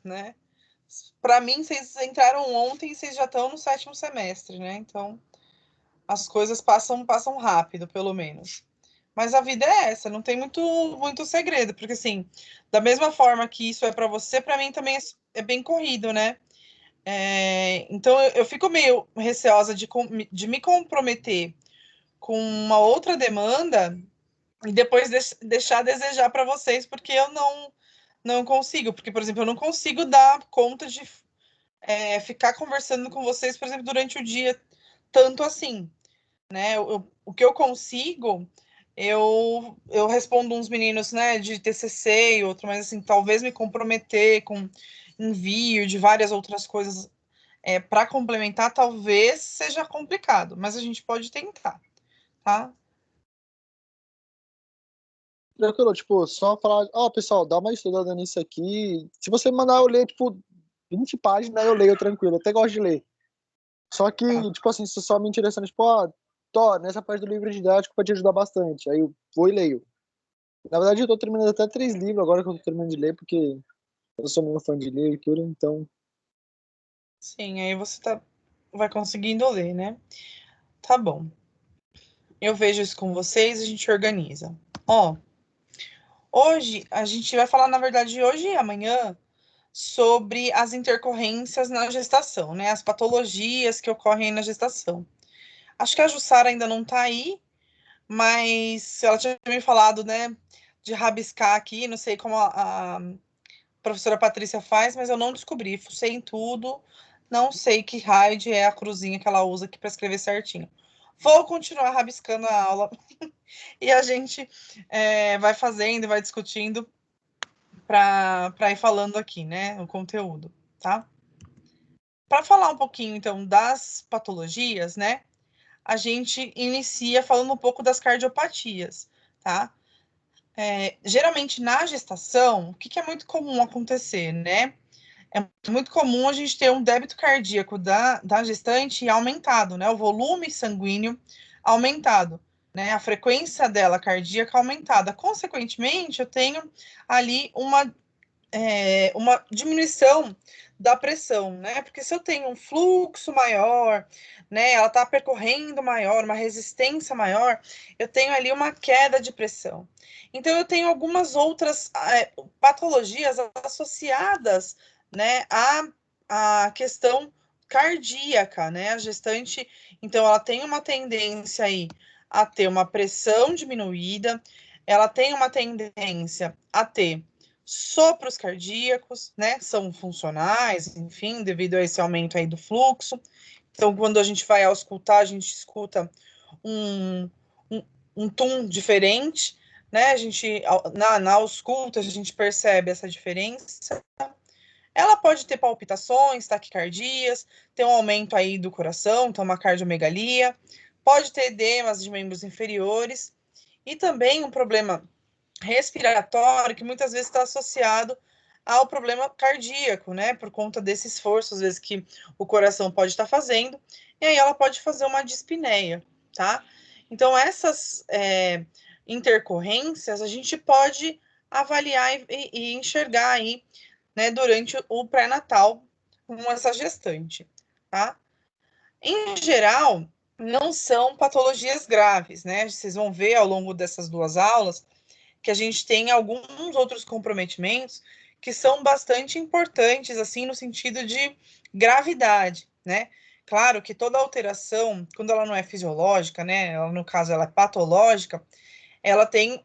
né? Para mim, vocês entraram ontem e vocês já estão no 7º semestre, né? Então, as coisas passam rápido, pelo menos. Mas a vida é essa, não tem muito segredo, porque assim, da mesma forma que isso é para você, para mim também é bem corrido, né? Então eu fico meio receosa de me comprometer com uma outra demanda e depois deixar a desejar para vocês, porque eu não consigo, porque, por exemplo, eu não consigo dar conta de ficar conversando com vocês, por exemplo, durante o dia, tanto assim, né? O que eu consigo, eu respondo uns meninos, né, de TCC e outro, mas assim, talvez me comprometer com envio de várias outras coisas para complementar, talvez seja complicado, mas a gente pode tentar, tá? Tranquilo, tipo, só falar, ó, pessoal, dá uma estudada nisso aqui. Se você mandar eu ler, tipo, 20 páginas, eu leio tranquilo, eu até gosto de ler. Só que, Tá. tipo assim, se só me interessando, tipo, ó, Tó, nessa parte do livro didático pode te ajudar bastante. Aí eu vou e leio. Na verdade, eu tô terminando até 3 livros agora que eu tô terminando de ler, porque eu sou meio fã de leitura, então. Sim, aí você vai conseguindo ler, né? Tá bom. Eu vejo isso com vocês, a gente organiza. Ó, hoje a gente vai falar, na verdade, hoje e amanhã, sobre as intercorrências na gestação, né? As patologias que ocorrem na gestação. Acho que a Jussara ainda não tá aí, mas ela tinha me falado, né, de rabiscar aqui, não sei como a professora Patrícia faz, mas eu não descobri, fucei em tudo, não sei que raio de é a cruzinha que ela usa aqui para escrever certinho. Vou continuar rabiscando a aula e a gente vai fazendo e vai discutindo para ir falando aqui, né, o conteúdo, tá? Para falar um pouquinho, então, das patologias, né, a gente inicia falando um pouco das cardiopatias, tá? Geralmente na gestação, o que é muito comum acontecer, né? É muito comum a gente ter um débito cardíaco da gestante aumentado, né? O volume sanguíneo aumentado, né? A frequência dela cardíaca aumentada. Consequentemente, eu tenho ali uma diminuição da pressão, né? Porque se eu tenho um fluxo maior, né? Ela está percorrendo maior, uma resistência maior, eu tenho ali uma queda de pressão. Então, eu tenho algumas outras patologias associadas, né, à questão cardíaca, né? A gestante, então, ela tem uma tendência aí a ter uma pressão diminuída, ela tem uma tendência a ter sopros cardíacos, né? São funcionais, enfim, devido a esse aumento aí do fluxo. Então, quando a gente vai auscultar, a gente escuta um, um, um tom diferente, né? A gente, na ausculta, a gente percebe essa diferença. Ela pode ter palpitações, taquicardias, ter um aumento aí do coração, então uma cardiomegalia, pode ter edemas de membros inferiores e também um problema respiratório que muitas vezes está associado ao problema cardíaco, né? Por conta desse esforço, às vezes, que o coração pode estar fazendo, e aí ela pode fazer uma dispneia, tá? Então, essas intercorrências a gente pode avaliar e enxergar aí, né, durante o pré-natal com essa gestante, tá? Em geral, não são patologias graves, né? Vocês vão ver ao longo dessas 2 aulas que a gente tem alguns outros comprometimentos que são bastante importantes, assim, no sentido de gravidade, né? Claro que toda alteração, quando ela não é fisiológica, né? Ela, no caso, ela é patológica, ela tem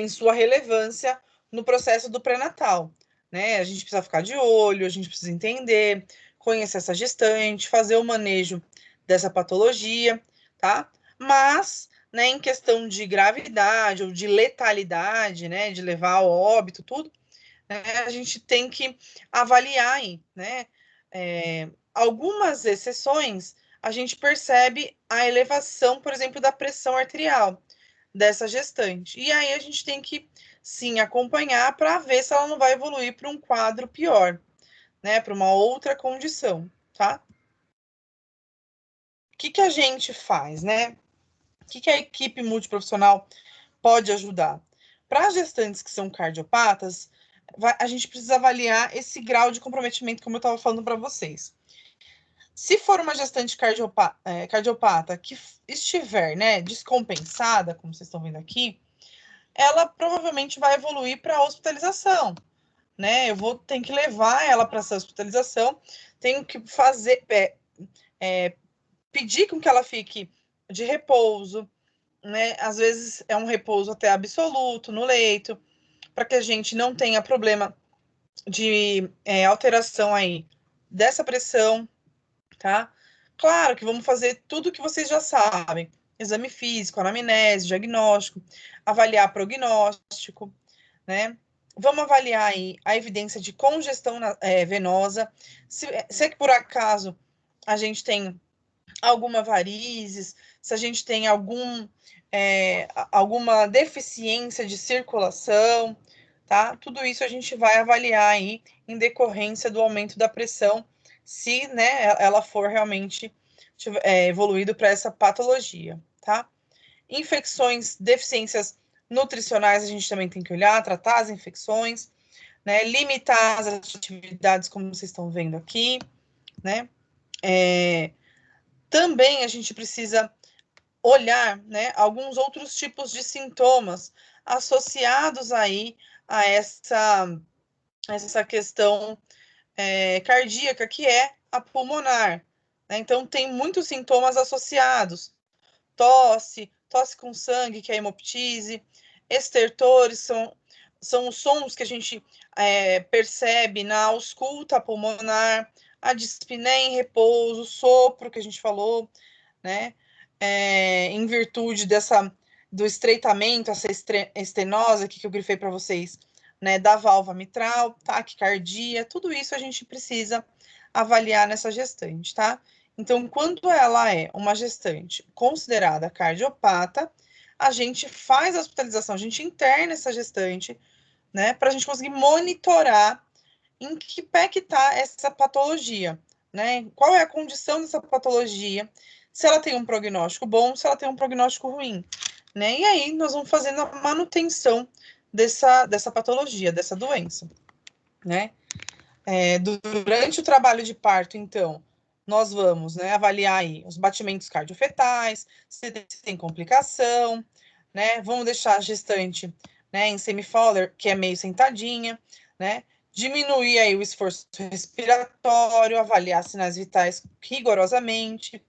sua relevância no processo do pré-natal, né? A gente precisa ficar de olho, a gente precisa entender, conhecer essa gestante, fazer o manejo dessa patologia, tá? Mas, né, em questão de gravidade ou de letalidade, né, de levar ao óbito, tudo, né, a gente tem que avaliar aí, né? Algumas exceções, a gente percebe a elevação, por exemplo, da pressão arterial dessa gestante. E aí a gente tem que, sim, acompanhar para ver se ela não vai evoluir para um quadro pior, né? Para uma outra condição, tá? O que a gente faz, né? O que a equipe multiprofissional pode ajudar? Para as gestantes que são cardiopatas, a gente precisa avaliar esse grau de comprometimento, como eu estava falando para vocês. Se for uma gestante cardiopata que estiver, né, descompensada, como vocês estão vendo aqui, ela provavelmente vai evoluir para hospitalização, né? Eu vou ter que levar ela para essa hospitalização, tenho que fazer, pedir com que ela fique de repouso, né? Às vezes é um repouso até absoluto no leito, para que a gente não tenha problema de alteração aí dessa pressão, tá? Claro que vamos fazer tudo que vocês já sabem: exame físico, anamnese, diagnóstico, avaliar prognóstico, né? Vamos avaliar aí a evidência de congestão venosa, se é que por acaso a gente tem alguma varizes, se a gente tem alguma deficiência de circulação, tá? Tudo isso a gente vai avaliar aí em decorrência do aumento da pressão, se, né, ela for realmente evoluído para essa patologia, tá? Infecções, deficiências nutricionais, a gente também tem que olhar, tratar as infecções, né? Limitar as atividades, como vocês estão vendo aqui, né? Também a gente precisa olhar, né, alguns outros tipos de sintomas associados aí a essa questão cardíaca, que é a pulmonar, né? Então, tem muitos sintomas associados: tosse com sangue, que é a hemoptise, estertores, são os sons que a gente percebe na ausculta pulmonar, a dispneia em repouso, sopro, que a gente falou, né? Em virtude do estreitamento, essa estenose aqui que eu grifei para vocês, né, da válvula mitral, taquicardia, tudo isso a gente precisa avaliar nessa gestante, tá? Então, quando ela é uma gestante considerada cardiopata, a gente faz a hospitalização, a gente interna essa gestante, né, para a gente conseguir monitorar em que pé que está essa patologia, né? Qual é a condição dessa patologia, se ela tem um prognóstico bom, se ela tem um prognóstico ruim, né? E aí nós vamos fazendo a manutenção dessa patologia, dessa doença, né? Durante o trabalho de parto, então, nós vamos, né, avaliar aí os batimentos cardiofetais, se tem complicação, né? Vamos deixar a gestante, né, em semi-Fowler, que é meio sentadinha, né? Diminuir aí o esforço respiratório, avaliar sinais vitais rigorosamente,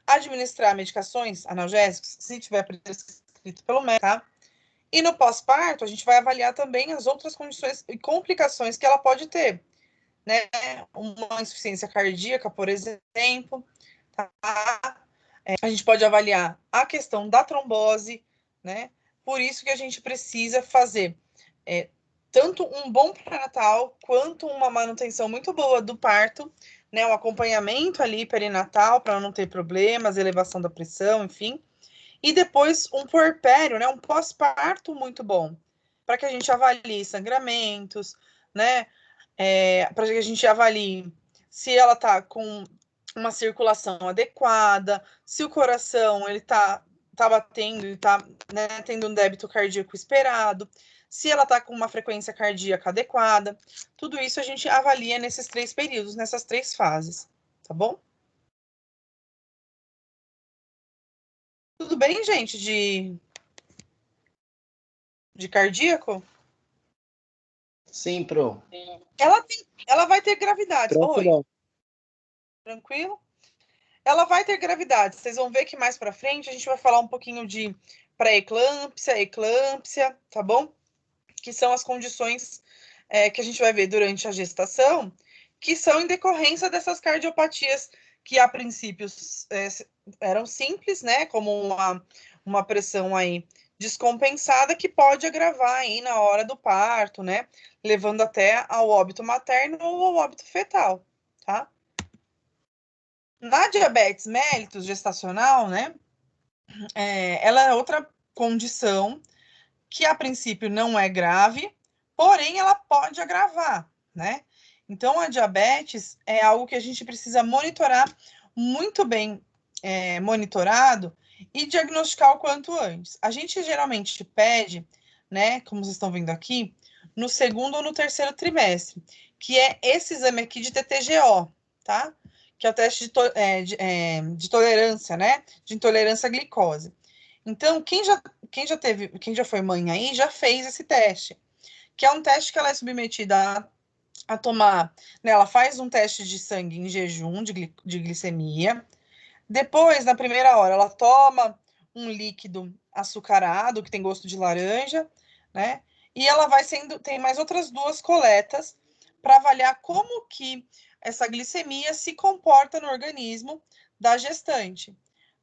administrar medicações analgésicos, se tiver prescrito pelo médico, tá? E no pós-parto, a gente vai avaliar também as outras condições e complicações que ela pode ter, né? Uma insuficiência cardíaca, por exemplo, tá? A gente pode avaliar a questão da trombose, né? Por isso que a gente precisa fazer tanto um bom pré-natal quanto uma manutenção muito boa do parto, né? Um acompanhamento ali perinatal para não ter problemas, elevação da pressão, enfim. E depois um puerpério, né? Um pós-parto muito bom, para que a gente avalie sangramentos, né? Para que a gente avalie se ela está com uma circulação adequada, se o coração ele tá batendo e tá, né, tendo um débito cardíaco esperado, se ela tá com uma frequência cardíaca adequada. Tudo isso a gente avalia nesses 3 períodos, nessas 3 fases, tá bom? Tudo bem, gente, de cardíaco? Sim, Pro. Ela vai ter gravidade. Oi, Tranquilo. tranquilo? Ela vai ter gravidade. Vocês vão ver que mais para frente a gente vai falar um pouquinho de pré-eclâmpsia, eclâmpsia, tá bom? Que são as condições que a gente vai ver durante a gestação, que são em decorrência dessas cardiopatias que a princípio eram simples, né? Como uma pressão aí descompensada, que pode agravar aí na hora do parto, né? Levando até ao óbito materno ou ao óbito fetal, tá? Na diabetes mellitus gestacional, né? Ela é outra condição que a princípio não é grave, porém ela pode agravar, né? Então a diabetes é algo que a gente precisa monitorar muito bem monitorado e diagnosticar o quanto antes. A gente geralmente pede, né, como vocês estão vendo aqui, no segundo ou no terceiro trimestre, que é esse exame aqui de TTGO, tá? Que é o teste de tolerância, né? De intolerância à glicose. Então, quem já foi mãe aí, já fez esse teste, que é um teste que ela é submetida a tomar, né? Ela faz um teste de sangue em jejum de glicemia. Depois, na primeira hora, ela toma um líquido açucarado, que tem gosto de laranja, né? E ela tem mais outras duas coletas para avaliar como que essa glicemia se comporta no organismo da gestante,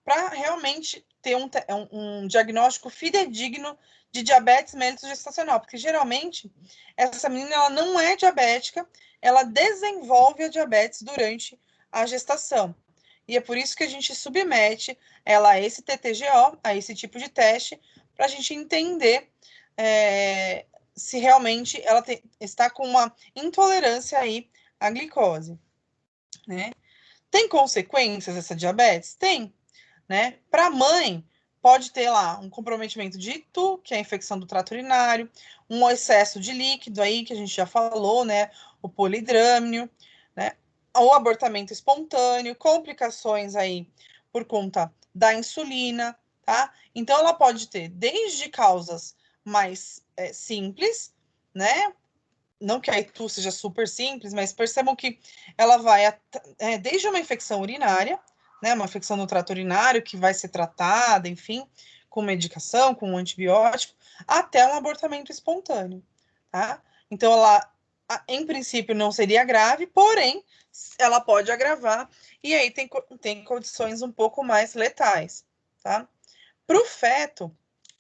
para realmente ter um diagnóstico fidedigno de diabetes mellitus gestacional, porque geralmente essa menina ela não é diabética, ela desenvolve a diabetes durante a gestação. E é por isso que a gente submete ela a esse TTGO, a esse tipo de teste, para a gente entender se realmente ela está com uma intolerância aí à glicose, né? Tem consequências essa diabetes? Tem, né? Para a mãe, pode ter lá um comprometimento de ITU, que é a infecção do trato urinário, um excesso de líquido aí, que a gente já falou, né? O polidrâmino, né? O abortamento espontâneo, complicações aí por conta da insulina, tá? Então, ela pode ter desde causas mais simples, né? Não que a ITU seja super simples, mas percebam que ela vai desde uma infecção urinária, né, uma infecção no trato urinário que vai ser tratada, enfim, com medicação, com um antibiótico, até um abortamento espontâneo, tá? Então, ela, em princípio, não seria grave, porém, ela pode agravar, e aí tem condições um pouco mais letais, tá? Para o feto,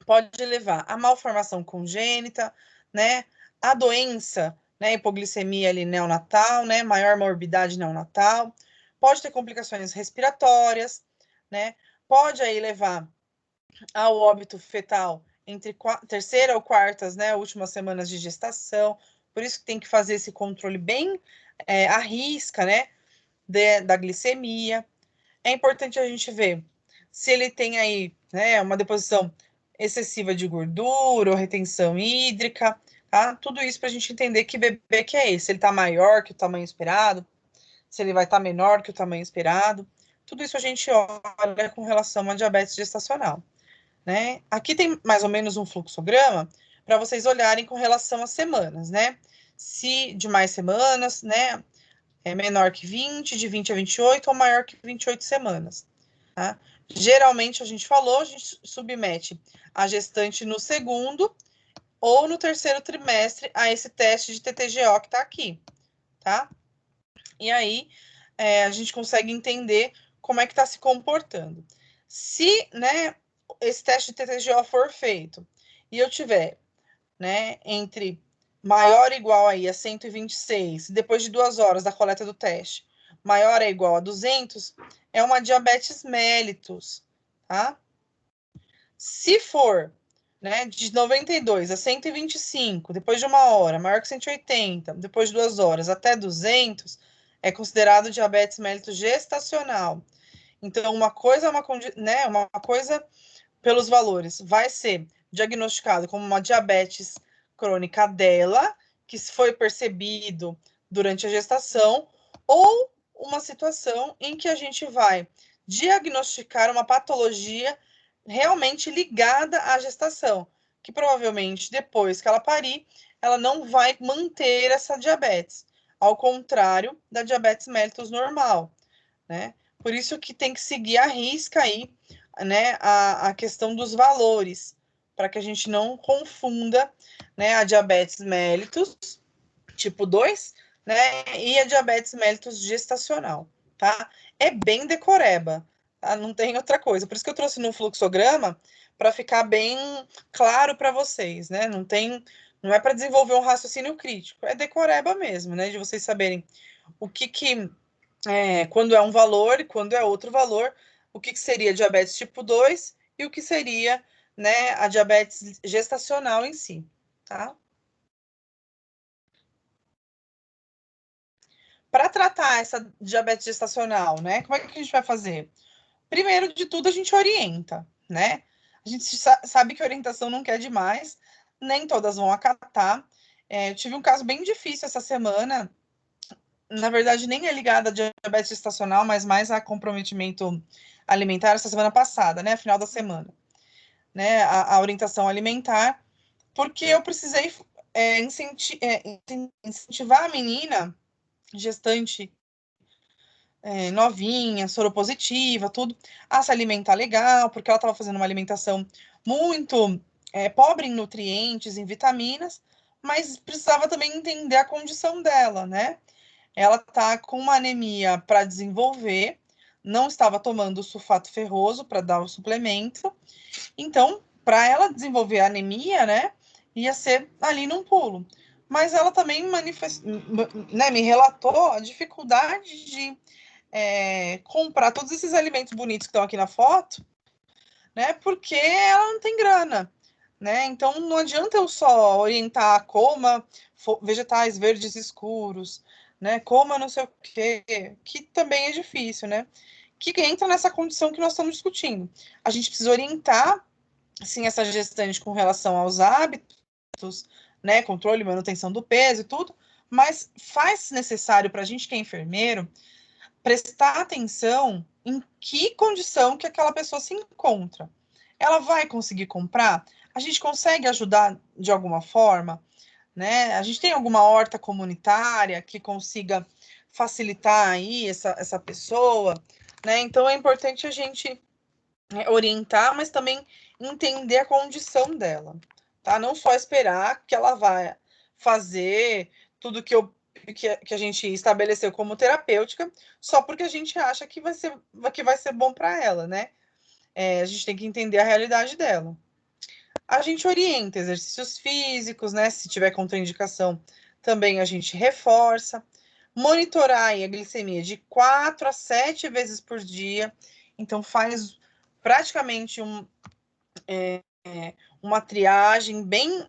pode levar a malformação congênita, né? A doença, né? Hipoglicemia ali neonatal, né? Maior morbidade neonatal. Pode ter complicações respiratórias, né? Pode aí levar ao óbito fetal entre terceira ou quartas, né? Últimas semanas de gestação. Por isso que tem que fazer esse controle bem à risca, né? Da glicemia. É importante a gente ver se ele tem aí, né, uma deposição excessiva de gordura ou retenção hídrica, tá? Tudo isso para a gente entender que bebê que é esse. Se ele está maior que o tamanho esperado, se ele vai estar menor que o tamanho esperado. Tudo isso a gente olha com relação à diabetes gestacional, né? Aqui tem mais ou menos um fluxograma para vocês olharem com relação às semanas, né? Se de mais semanas, né? É menor que 20, de 20 a 28 ou maior que 28 semanas. Tá? Geralmente, a gente falou, a gente submete a gestante no segundo ou no terceiro trimestre a esse teste de TTGO que está aqui, tá? E aí, a gente consegue entender como é que está se comportando. Se, né, esse teste de TTGO for feito e eu tiver, né, entre maior ou igual aí a 126, depois de 2 horas da coleta do teste, maior ou igual a 200, é uma diabetes mellitus, tá? Se for, né, de 92 a 125, depois de 1 hora, maior que 180, depois de 2 horas até 200, é considerado diabetes mellitus gestacional. Então, uma coisa é uma coisa pelos valores vai ser diagnosticado como uma diabetes crônica dela, que foi percebido durante a gestação, ou uma situação em que a gente vai diagnosticar uma patologia realmente ligada à gestação, que provavelmente depois que ela parir, ela não vai manter essa diabetes, ao contrário da diabetes mellitus normal, né? Por isso que tem que seguir a risca aí, né, a questão dos valores, para que a gente não confunda, né, a diabetes mellitus tipo 2, né, e a diabetes mellitus gestacional, tá? É bem decoreba, tá? Não tem outra coisa. Por isso que eu trouxe no fluxograma, para ficar bem claro para vocês, né? Não é para desenvolver um raciocínio crítico, é decoreba mesmo, né? De vocês saberem o que quando é um valor e quando é outro valor, o que seria diabetes tipo 2 e o que seria, né, a diabetes gestacional em si, tá? Para tratar essa diabetes gestacional, né, como é que a gente vai fazer? Primeiro de tudo, a gente orienta, né? A gente sabe que orientação não quer demais, nem todas vão acatar. Eu tive um caso bem difícil essa semana. Na verdade, nem é ligado a diabetes gestacional, mas mais a comprometimento alimentar essa semana passada, né? Final da semana, né? A orientação alimentar, porque eu precisei incentivar a menina gestante novinha, soropositiva, tudo, a se alimentar legal, porque ela estava fazendo uma alimentação muito pobre em nutrientes, em vitaminas, mas precisava também entender a condição dela, né? Ela tá com uma anemia para desenvolver, não estava tomando sulfato ferroso para dar o suplemento, então, para ela desenvolver a anemia, né, ia ser ali num pulo. Mas ela também né, me relatou a dificuldade de comprar todos esses alimentos bonitos que estão aqui na foto, né? Porque ela não tem grana, né? Então não adianta eu só orientar coma vegetais verdes escuros, né? Coma não sei o quê, que também é difícil, né? Que entra nessa condição que nós estamos discutindo. A gente precisa orientar, sim, essa gestante com relação aos hábitos, né? Controle, manutenção do peso e tudo, mas faz necessário para a gente que é enfermeiro prestar atenção em que condição que aquela pessoa se encontra. Ela vai conseguir comprar? A gente consegue ajudar de alguma forma, né? A gente tem alguma horta comunitária que consiga facilitar aí essa pessoa, né? Então é importante a gente orientar, mas também entender a condição dela, tá? Não só esperar que ela vá fazer tudo que a gente estabeleceu como terapêutica, só porque a gente acha que vai ser bom para ela, né? A gente tem que entender a realidade dela. A gente orienta exercícios físicos, né? Se tiver contraindicação, também a gente reforça. Monitorar a glicemia de 4 a 7 vezes por dia. Então, faz praticamente uma triagem bem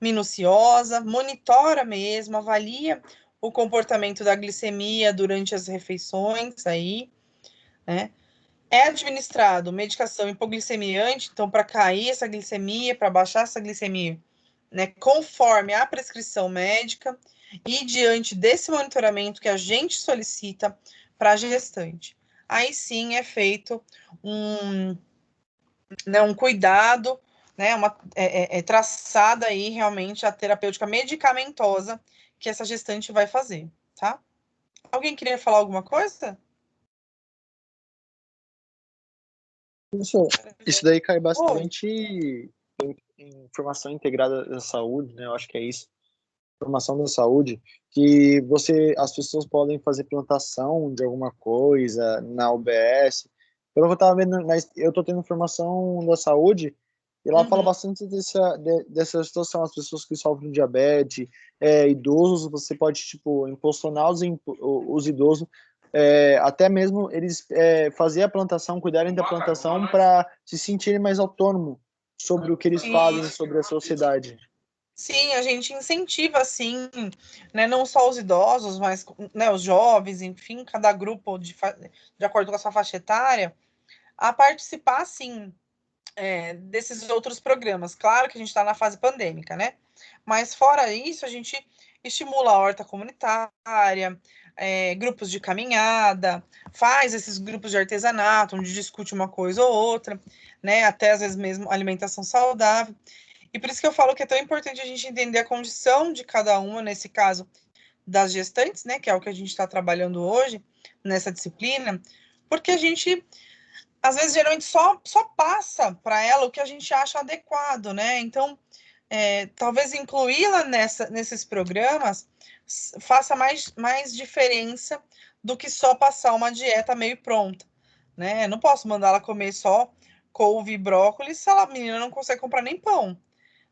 minuciosa, monitora mesmo, avalia o comportamento da glicemia durante as refeições aí, né? É administrado medicação hipoglicemiante, então para cair essa glicemia, para baixar essa glicemia, né, conforme a prescrição médica e diante desse monitoramento que a gente solicita para a gestante. Aí sim é feito um cuidado, né, traçada aí realmente a terapêutica medicamentosa que essa gestante vai fazer, tá? Alguém queria falar alguma coisa? Isso daí cai Oi. bastante em informação integrada da saúde, né? Eu acho que é isso. Informação da saúde, que as pessoas podem fazer plantação de alguma coisa na UBS. Pelo que eu estava vendo, eu estou tendo informação da saúde e lá fala Uhum. bastante dessa situação. As pessoas que sofrem de diabetes, idosos, você pode tipo impulsionar os idosos, até mesmo eles fazer a plantação, cuidarem da plantação para se sentirem mais autônomos sobre o que eles fazem E sobre a sociedade. sim, a gente incentiva, assim, né, não só os idosos, mas né, os jovens, enfim, cada grupo de acordo com a sua faixa etária, a participar, sim, desses outros programas. Claro que a gente está na fase pandêmica, né? Mas fora isso, a gente estimula a horta comunitária, grupos de caminhada, faz esses grupos de artesanato, onde discute uma coisa ou outra, né? Até às vezes mesmo alimentação saudável. E por isso que eu falo que é tão importante a gente entender a condição de cada uma, nesse caso das gestantes, né? Que é o que a gente está trabalhando hoje nessa disciplina, porque a gente às vezes, geralmente, só passa para ela o que a gente acha adequado, né? Então, talvez incluí-la nesses programas faça mais diferença do que só passar uma dieta meio pronta, né? Não posso mandar ela comer só couve e brócolis se a menina não consegue comprar nem pão,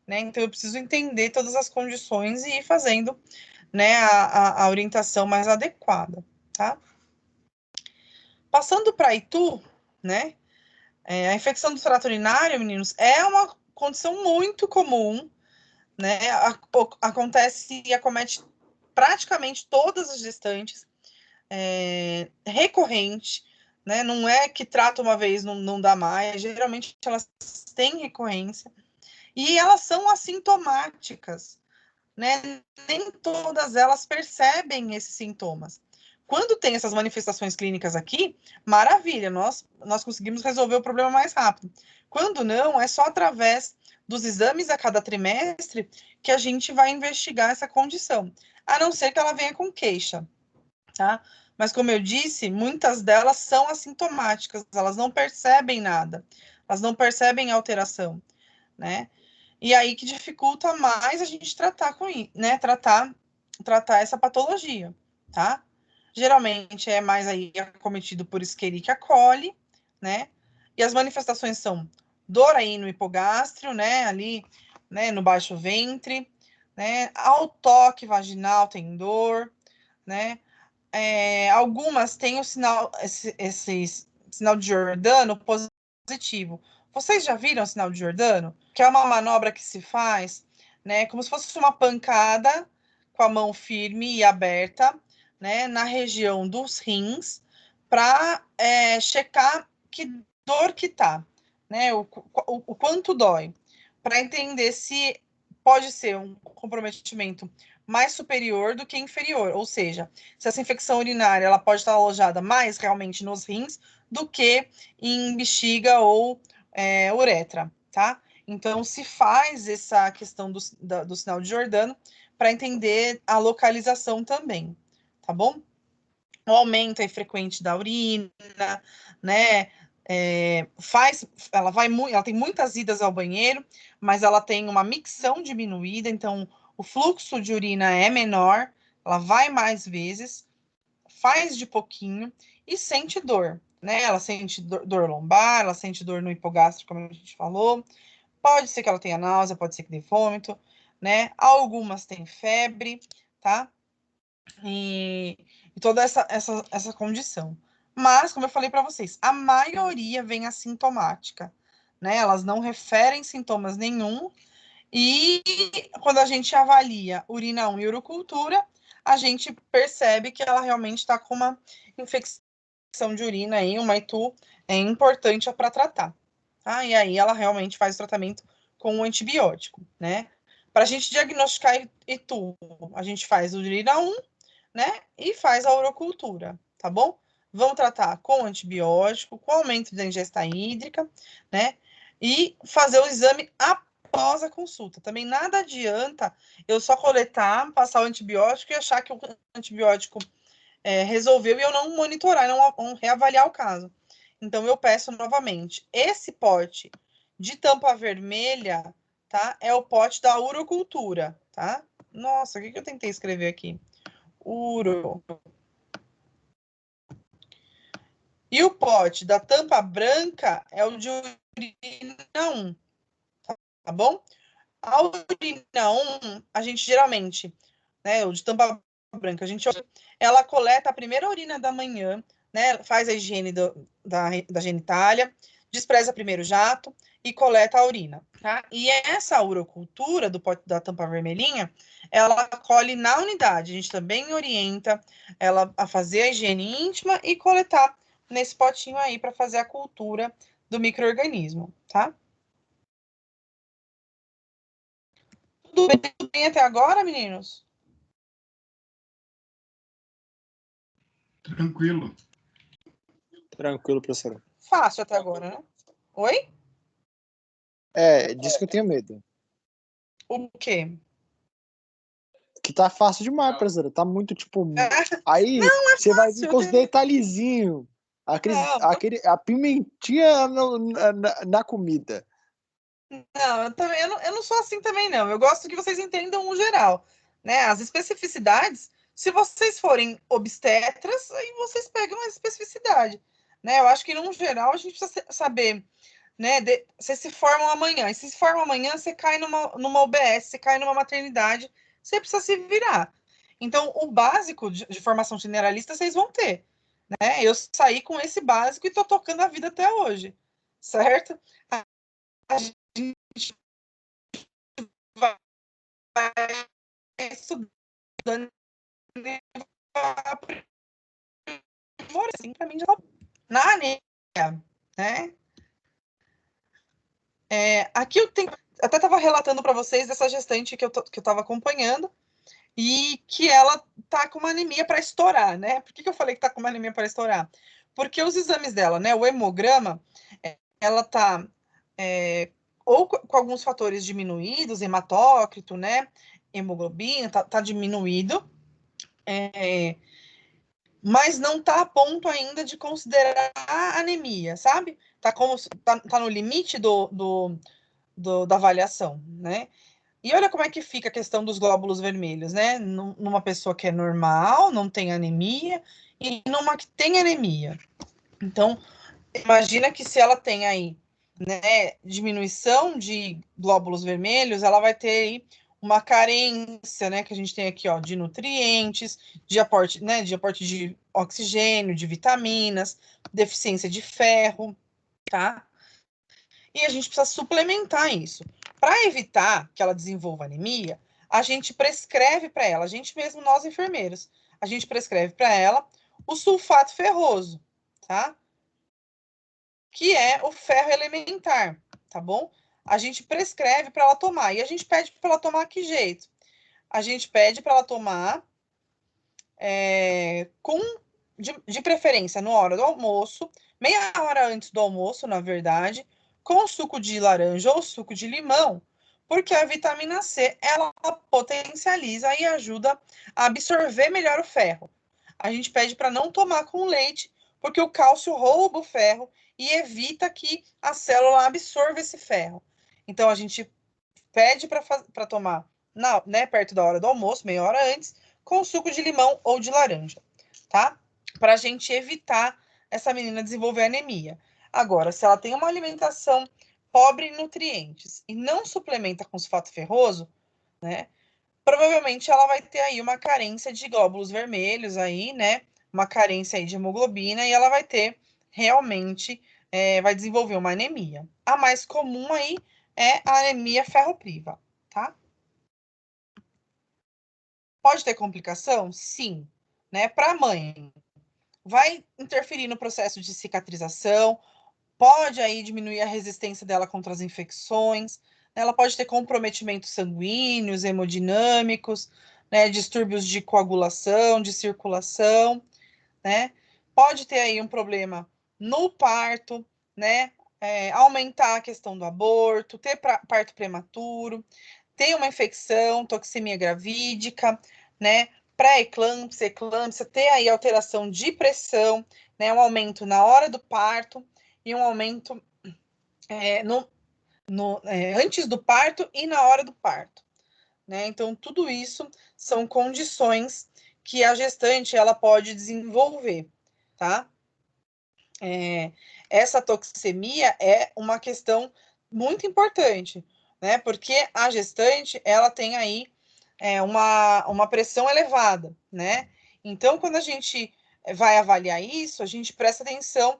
né? Então, eu preciso entender todas as condições e ir fazendo, né, a orientação mais adequada, tá? Passando para Itu, né? A infecção do trato urinário, meninos, é uma condição muito comum, né? Acontece e acomete praticamente todas as gestantes, recorrente, né? Não é que trata uma vez, não dá mais, geralmente elas têm recorrência e elas são assintomáticas, né? Nem todas elas percebem esses sintomas. Quando tem essas manifestações clínicas aqui, maravilha, nós conseguimos resolver o problema mais rápido. Quando não, é só através dos exames a cada trimestre que a gente vai investigar essa condição, a não ser que ela venha com queixa, tá? Mas, como eu disse, muitas delas são assintomáticas, elas não percebem nada, elas não percebem alteração, né? E aí que dificulta mais a gente tratar com isso, né? Tratar essa patologia, tá? Geralmente é mais aí acometido por Escherichia coli, né? E as manifestações são dor aí no hipogástrio, né? Ali, né? No baixo ventre, né? Ao toque vaginal tem dor, né? Algumas têm o sinal, esse sinal de Giordano positivo. Vocês já viram o sinal de Giordano? Que é uma manobra que se faz, né, como se fosse uma pancada com a mão firme e aberta, né, na região dos rins, para checar que dor que tá, né, o quanto dói, para entender se pode ser um comprometimento mais superior do que inferior, ou seja, se essa infecção urinária ela pode estar alojada mais realmente nos rins do que em bexiga ou uretra, tá? Então, se faz essa questão do sinal de Giordano para entender a localização também, tá bom? O aumento é frequente da urina, né? Ela tem muitas idas ao banheiro, mas ela tem uma micção diminuída, então o fluxo de urina é menor, ela vai mais vezes, faz de pouquinho e sente dor, né? Ela sente dor lombar, ela sente dor no hipogástrico, como a gente falou. Pode ser que ela tenha náusea, pode ser que dê vômito, né? Algumas têm febre, tá? E toda essa condição. Mas, como eu falei para vocês, a maioria vem assintomática, né? Elas não referem sintomas nenhum. E quando a gente avalia urina 1 e urocultura, a gente percebe que ela realmente está com uma infecção de urina aí, uma ITU importante para tratar. Tá? E aí ela realmente faz o tratamento com o antibiótico, né? Para a gente diagnosticar ITU, a gente faz urina 1, né? E faz a urocultura, tá bom? Vão tratar com antibiótico, com aumento da ingesta hídrica, né? E fazer o exame após a consulta. Também nada adianta eu só coletar, passar o antibiótico e achar que o antibiótico resolveu e eu não monitorar, não reavaliar o caso. Então, eu peço novamente, esse pote de tampa vermelha, tá? É o pote da urocultura, tá? Nossa, o que eu tentei escrever aqui? Uro. E o pote da tampa branca é o de urina 1, tá bom? A urina 1, a gente geralmente, né, o de tampa branca, ela coleta a primeira urina da manhã, né, faz a higiene da genitália, despreza primeiro o jato e coleta a urina, tá? E essa urocultura do pote da tampa vermelhinha, ela colhe na unidade. A gente também orienta ela a fazer a higiene íntima e coletar nesse potinho aí para fazer a cultura do micro-organismo, tá? Tudo bem até agora, meninos? Tranquilo. Tranquilo, professor. Fácil até agora, né? Oi? Disso que eu tenho medo. O quê? Que tá fácil demais, professora. Tá muito, tipo... É, Aí não é você vai vir fácil. com os detalhezinhos. Não, A pimentinha na comida. não, eu não sou assim também, não. Eu gosto que vocês entendam o geral, né? As especificidades, se vocês forem obstetras, aí vocês pegam a especificidade, né? Eu acho que, no geral, a gente precisa saber, né? Você se formam amanhã, e se formam amanhã, você cai numa UBS, você cai numa maternidade, você precisa se virar. Então, o básico de formação generalista vocês vão ter, né? Eu saí com esse básico e tô tocando a vida até hoje, certo? A gente vai estudando assim, para mim já tá na aneia, né? Aqui eu tenho até estava relatando para vocês dessa gestante que eu estava acompanhando e que ela tá com uma anemia para estourar, né? Por que eu falei que tá com uma anemia para estourar? Porque os exames dela, né? O hemograma, ela tá ou com alguns fatores diminuídos, hematócrito, né? Hemoglobina, tá diminuído, mas não tá a ponto ainda de considerar anemia, sabe? Tá no limite da avaliação, né? E olha como é que fica a questão dos glóbulos vermelhos, né? Numa pessoa que é normal, não tem anemia, e numa que tem anemia. Então, imagina que se ela tem aí, né, diminuição de glóbulos vermelhos, ela vai ter aí uma carência, né, que a gente tem aqui, ó, de nutrientes, de aporte de oxigênio, de vitaminas, deficiência de ferro, tá? E a gente precisa suplementar isso. Para evitar que ela desenvolva anemia, a gente prescreve para ela, a gente mesmo, nós enfermeiros, a gente prescreve para ela o sulfato ferroso, tá? Que é o ferro elementar, tá bom? A gente prescreve para ela tomar. E a gente pede para ela tomar que jeito? A gente pede para ela tomar de preferência na hora do almoço, meia hora antes do almoço, na verdade, com suco de laranja ou suco de limão, porque a vitamina C, ela potencializa e ajuda a absorver melhor o ferro. A gente pede para não tomar com leite, porque o cálcio rouba o ferro e evita que a célula absorva esse ferro. Então, a gente pede para tomar perto da hora do almoço, meia hora antes, com suco de limão ou de laranja, tá? Para a gente evitar essa menina desenvolver anemia. Agora, se ela tem uma alimentação pobre em nutrientes e não suplementa com sulfato ferroso, né? Provavelmente ela vai ter aí uma carência de glóbulos vermelhos aí, né? Uma carência aí de hemoglobina e ela vai ter realmente, vai desenvolver uma anemia. A mais comum aí é a anemia ferropriva, tá? Pode ter complicação? Sim, né? Para a mãe, vai interferir no processo de cicatrização, pode aí diminuir a resistência dela contra as infecções, né? Ela pode ter comprometimentos sanguíneos, hemodinâmicos, né? Distúrbios de coagulação, de circulação, né? Pode ter aí um problema no parto, né? Aumentar a questão do aborto, ter parto prematuro, ter uma infecção, toxemia gravídica, né? Pré-eclâmpsia, eclâmpsia, ter aí alteração de pressão, né? Um aumento na hora do parto e um aumento antes do parto e na hora do parto, né? Então, tudo isso são condições que a gestante ela pode desenvolver, tá? Essa toxemia é uma questão muito importante, né? Porque a gestante ela tem aí uma pressão elevada, né? Então, quando a gente vai avaliar isso, a gente presta atenção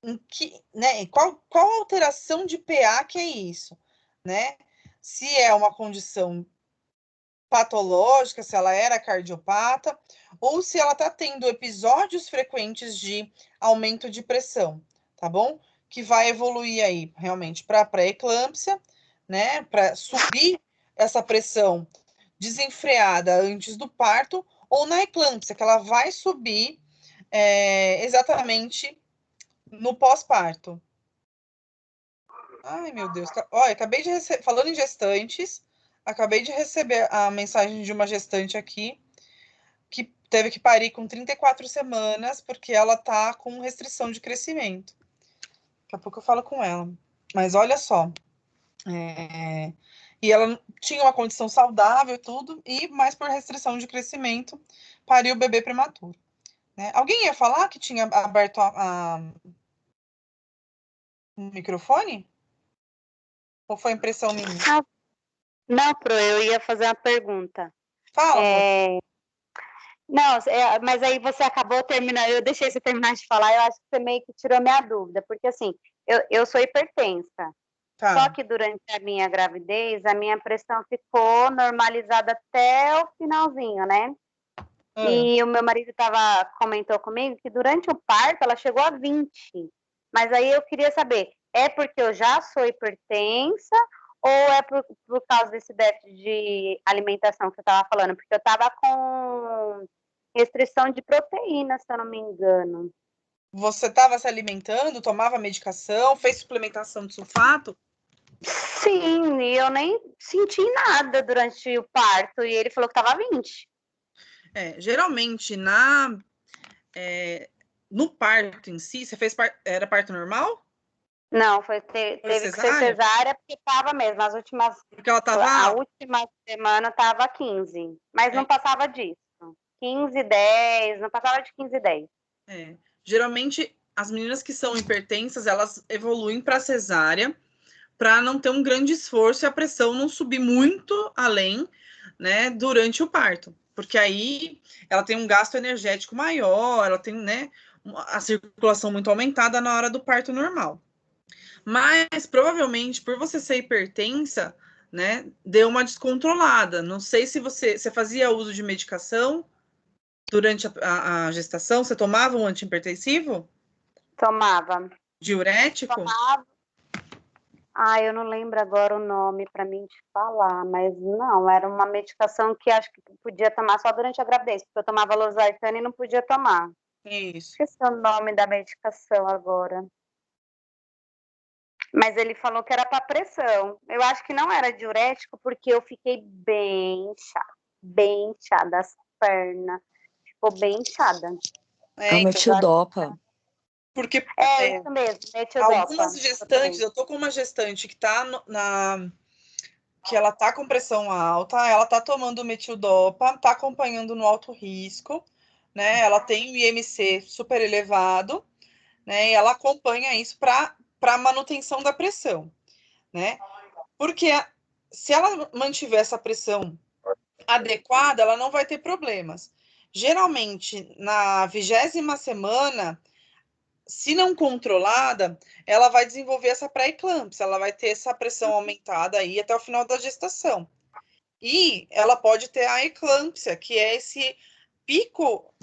em que, né? Qual a alteração de pH que é isso, né? Se é uma condição patológica, se ela era cardiopata, ou se ela está tendo episódios frequentes de aumento de pressão, tá bom? Que vai evoluir aí realmente para pré-eclâmpsia, né? Para subir essa pressão desenfreada antes do parto, ou na eclâmpsia, que ela vai subir exatamente no pós-parto. Ai, meu Deus. Olha, acabei de receber. Falando em gestantes, acabei de receber a mensagem de uma gestante aqui que teve que parir com 34 semanas porque ela tá com restrição de crescimento. Daqui a pouco eu falo com ela. Mas olha só. E ela tinha uma condição saudável e tudo, mas por restrição de crescimento, pariu o bebê prematuro. Né? Alguém ia falar que tinha aberto o microfone? Ou foi impressão minha? Não, Pro, eu ia fazer uma pergunta. Fala, amor. Não, mas aí você acabou terminando, eu deixei você terminar de falar, eu acho que você meio que tirou minha dúvida, porque assim, eu sou hipertensa, só que durante a minha gravidez, a minha pressão ficou normalizada até o finalzinho, né? E o meu marido comentou comigo que durante o parto ela chegou a 20, mas aí eu queria saber, é porque eu já sou hipertensa ou é por causa desse déficit de alimentação que você estava falando? Porque eu estava com restrição de proteína, se eu não me engano. Você estava se alimentando, tomava medicação, fez suplementação de sulfato? Sim, e eu nem senti nada durante o parto, e ele falou que estava 20. Geralmente, no parto em si, você fez era parto normal? Não, teve que ser cesárea porque estava mesmo. Porque ela a última semana estava 15, mas não passava disso. 15, 10, não passava de 15, 10. Geralmente, as meninas que são hipertensas, elas evoluem para cesárea para não ter um grande esforço e a pressão não subir muito além, né, durante o parto. Porque aí ela tem um gasto energético maior, ela tem, né, a circulação muito aumentada na hora do parto normal. Mas, provavelmente, por você ser hipertensa, né, deu uma descontrolada. Não sei se você fazia uso de medicação durante a gestação, você tomava um antihipertensivo? Tomava. Diurético? Tomava. Eu não lembro agora o nome para mim te falar, mas não, era uma medicação que acho que podia tomar só durante a gravidez, porque eu tomava losartana e não podia tomar. Isso. Esqueci o nome da medicação agora. Mas ele falou que era para pressão. Eu acho que não era diurético, porque eu fiquei bem inchada, as pernas. Ficou bem inchada. É o metildopa. Porque isso mesmo, metildopa. Algumas gestantes, eu tô com uma gestante que tá que ela tá com pressão alta, ela tá tomando metildopa, tá acompanhando no alto risco, né? Ela tem o IMC super elevado, né? E ela acompanha isso para manutenção da pressão, né? Porque se ela mantiver essa pressão adequada, ela não vai ter problemas. Geralmente, na 20ª semana, se não controlada, ela vai desenvolver essa pré-eclâmpsia, ela vai ter essa pressão aumentada aí até o final da gestação. E ela pode ter a eclâmpsia, que é esse pico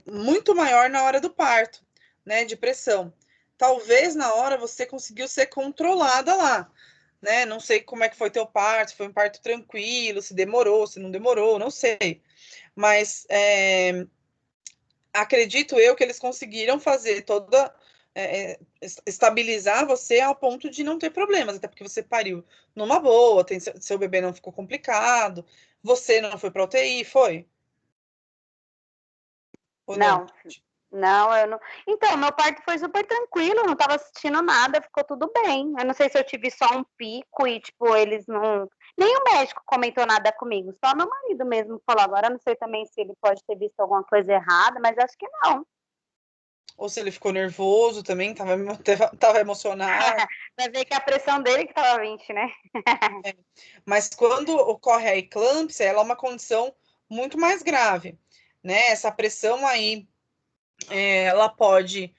muito maior na hora do parto, né, de pressão. Talvez na hora você conseguiu ser controlada lá, né? Não sei como é que foi teu parto, se foi um parto tranquilo, se demorou, se não demorou, não sei. Mas acredito eu que eles conseguiram fazer estabilizar você ao ponto de não ter problemas, até porque você pariu numa boa, seu bebê não ficou complicado, você não foi para UTI, foi? Ou não? Não, eu não. Então, meu parto foi super tranquilo, não tava assistindo nada, ficou tudo bem. Eu não sei se eu tive só um pico e, tipo, eles não. Nem o médico comentou nada comigo, só meu marido mesmo falou. Agora, eu não sei também se ele pode ter visto alguma coisa errada, mas acho que não. Ou se ele ficou nervoso também, tava emocionado. Vai ver que a pressão dele que tava 20, né? Mas quando ocorre a eclâmpsia, ela é uma condição muito mais grave, né? Essa pressão aí, ela pode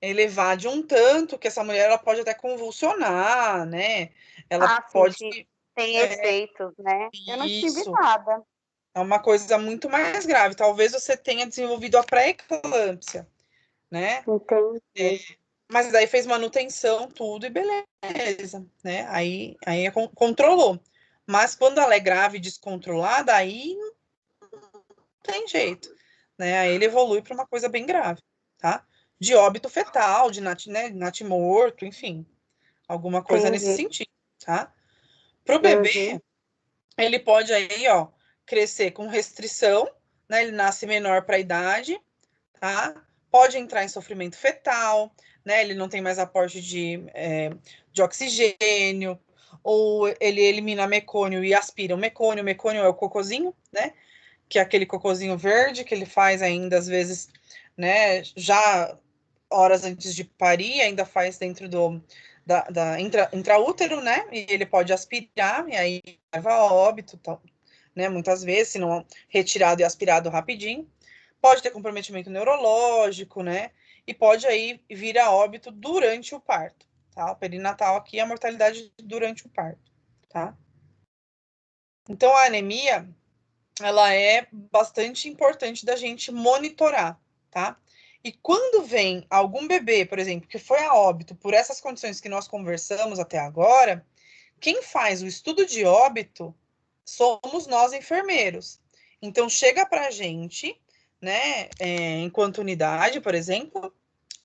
elevar de um tanto que essa mulher ela pode até convulsionar, né? Ela pode. Sim, tem efeitos, né? Eu não tive Isso. nada. É uma coisa muito mais grave. Talvez você tenha desenvolvido a pré-eclâmpsia, né? Entendi. Mas daí fez manutenção, tudo e beleza, né? Aí controlou. Mas quando ela é grave e descontrolada, aí não tem jeito, né? Aí ele evolui para uma coisa bem grave, tá? De óbito fetal, de natimorto, enfim, alguma coisa nesse sentido, tá? Pro bebê, ele pode aí, ó, crescer com restrição, né? Ele nasce menor para a idade, tá? Pode entrar em sofrimento fetal, né? Ele não tem mais aporte de oxigênio, ou ele elimina mecônio e aspira o mecônio. O mecônio é o cocôzinho, né? Que é aquele cocôzinho verde que ele faz ainda, às vezes, né? Já horas antes de parir, ainda faz dentro da intraútero, né? E ele pode aspirar, e aí leva a óbito, né? Muitas vezes, se não retirado e aspirado rapidinho. Pode ter comprometimento neurológico, né? E pode aí vir a óbito durante o parto, tá? O perinatal aqui é a mortalidade durante o parto, tá? Então, a anemia, ela é bastante importante da gente monitorar, tá? E quando vem algum bebê, por exemplo, que foi a óbito por essas condições que nós conversamos até agora, quem faz o estudo de óbito somos nós, enfermeiros. Então, chega para a gente, né, enquanto unidade, por exemplo,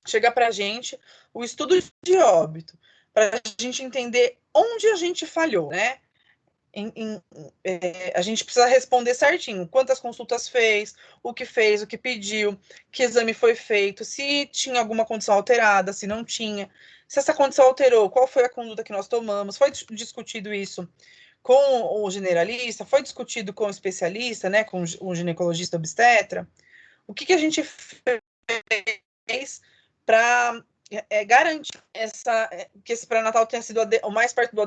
chega para a gente o estudo de óbito, para a gente entender onde a gente falhou, né? A gente precisa responder certinho quantas consultas fez, o que pediu, que exame foi feito, se tinha alguma condição alterada, se não tinha, se essa condição alterou, qual foi a conduta que nós tomamos, foi discutido isso com o generalista, foi discutido com o especialista, né, com o ginecologista obstetra, o que a gente fez para garante que esse pré-natal tenha sido o mais perto do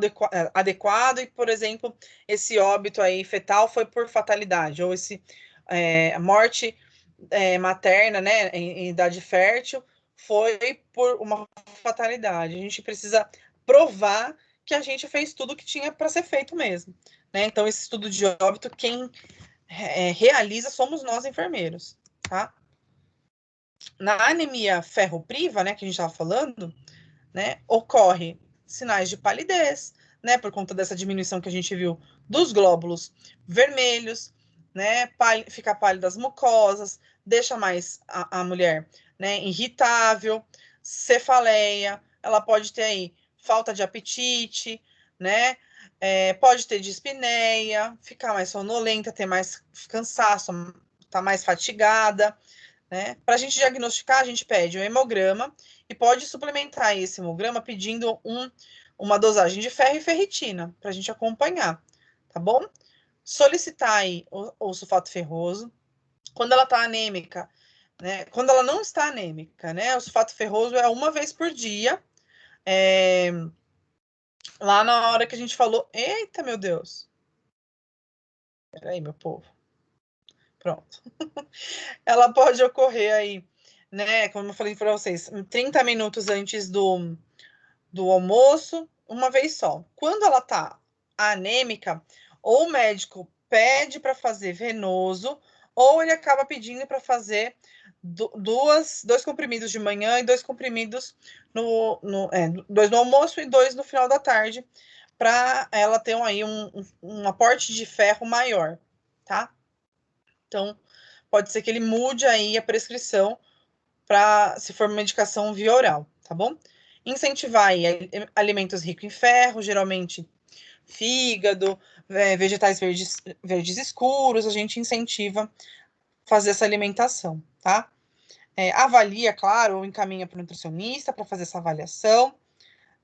adequado e, por exemplo, esse óbito aí fetal foi por fatalidade, ou a morte materna, né, em idade fértil, foi por uma fatalidade. A gente precisa provar que a gente fez tudo o que tinha para ser feito mesmo, né? Então, esse estudo de óbito, quem realiza somos nós, enfermeiros, tá? Na anemia ferropriva, né, que a gente estava falando, né, ocorre sinais de palidez, né, por conta dessa diminuição que a gente viu dos glóbulos vermelhos, né, fica pálida as mucosas, deixa mais a mulher, né, irritável, cefaleia, ela pode ter aí falta de apetite, né, pode ter dispneia, ficar mais sonolenta, ter mais cansaço, tá mais fatigada, né? Para a gente diagnosticar, a gente pede um hemograma e pode suplementar esse hemograma pedindo uma dosagem de ferro e ferritina para a gente acompanhar, tá bom? Solicitar aí o sulfato ferroso. Quando ela está anêmica, né? Quando ela não está anêmica, né? O sulfato ferroso é uma vez por dia. Lá na hora que a gente falou, eita, meu Deus. Peraí, meu povo. Pronto. Ela pode ocorrer aí, né? Como eu falei para vocês, 30 minutos antes do almoço, uma vez só. Quando ela tá anêmica, ou o médico pede para fazer venoso, ou ele acaba pedindo para fazer dois comprimidos de manhã e 2 comprimidos dois no almoço e 2 no final da tarde, para ela ter aí um aporte de ferro maior, tá? Então, pode ser que ele mude aí a prescrição para se for medicação via oral, tá bom? Incentivar aí alimentos ricos em ferro, geralmente fígado, vegetais verdes escuros, a gente incentiva fazer essa alimentação, tá? Avalia, claro, ou encaminha para o nutricionista para fazer essa avaliação,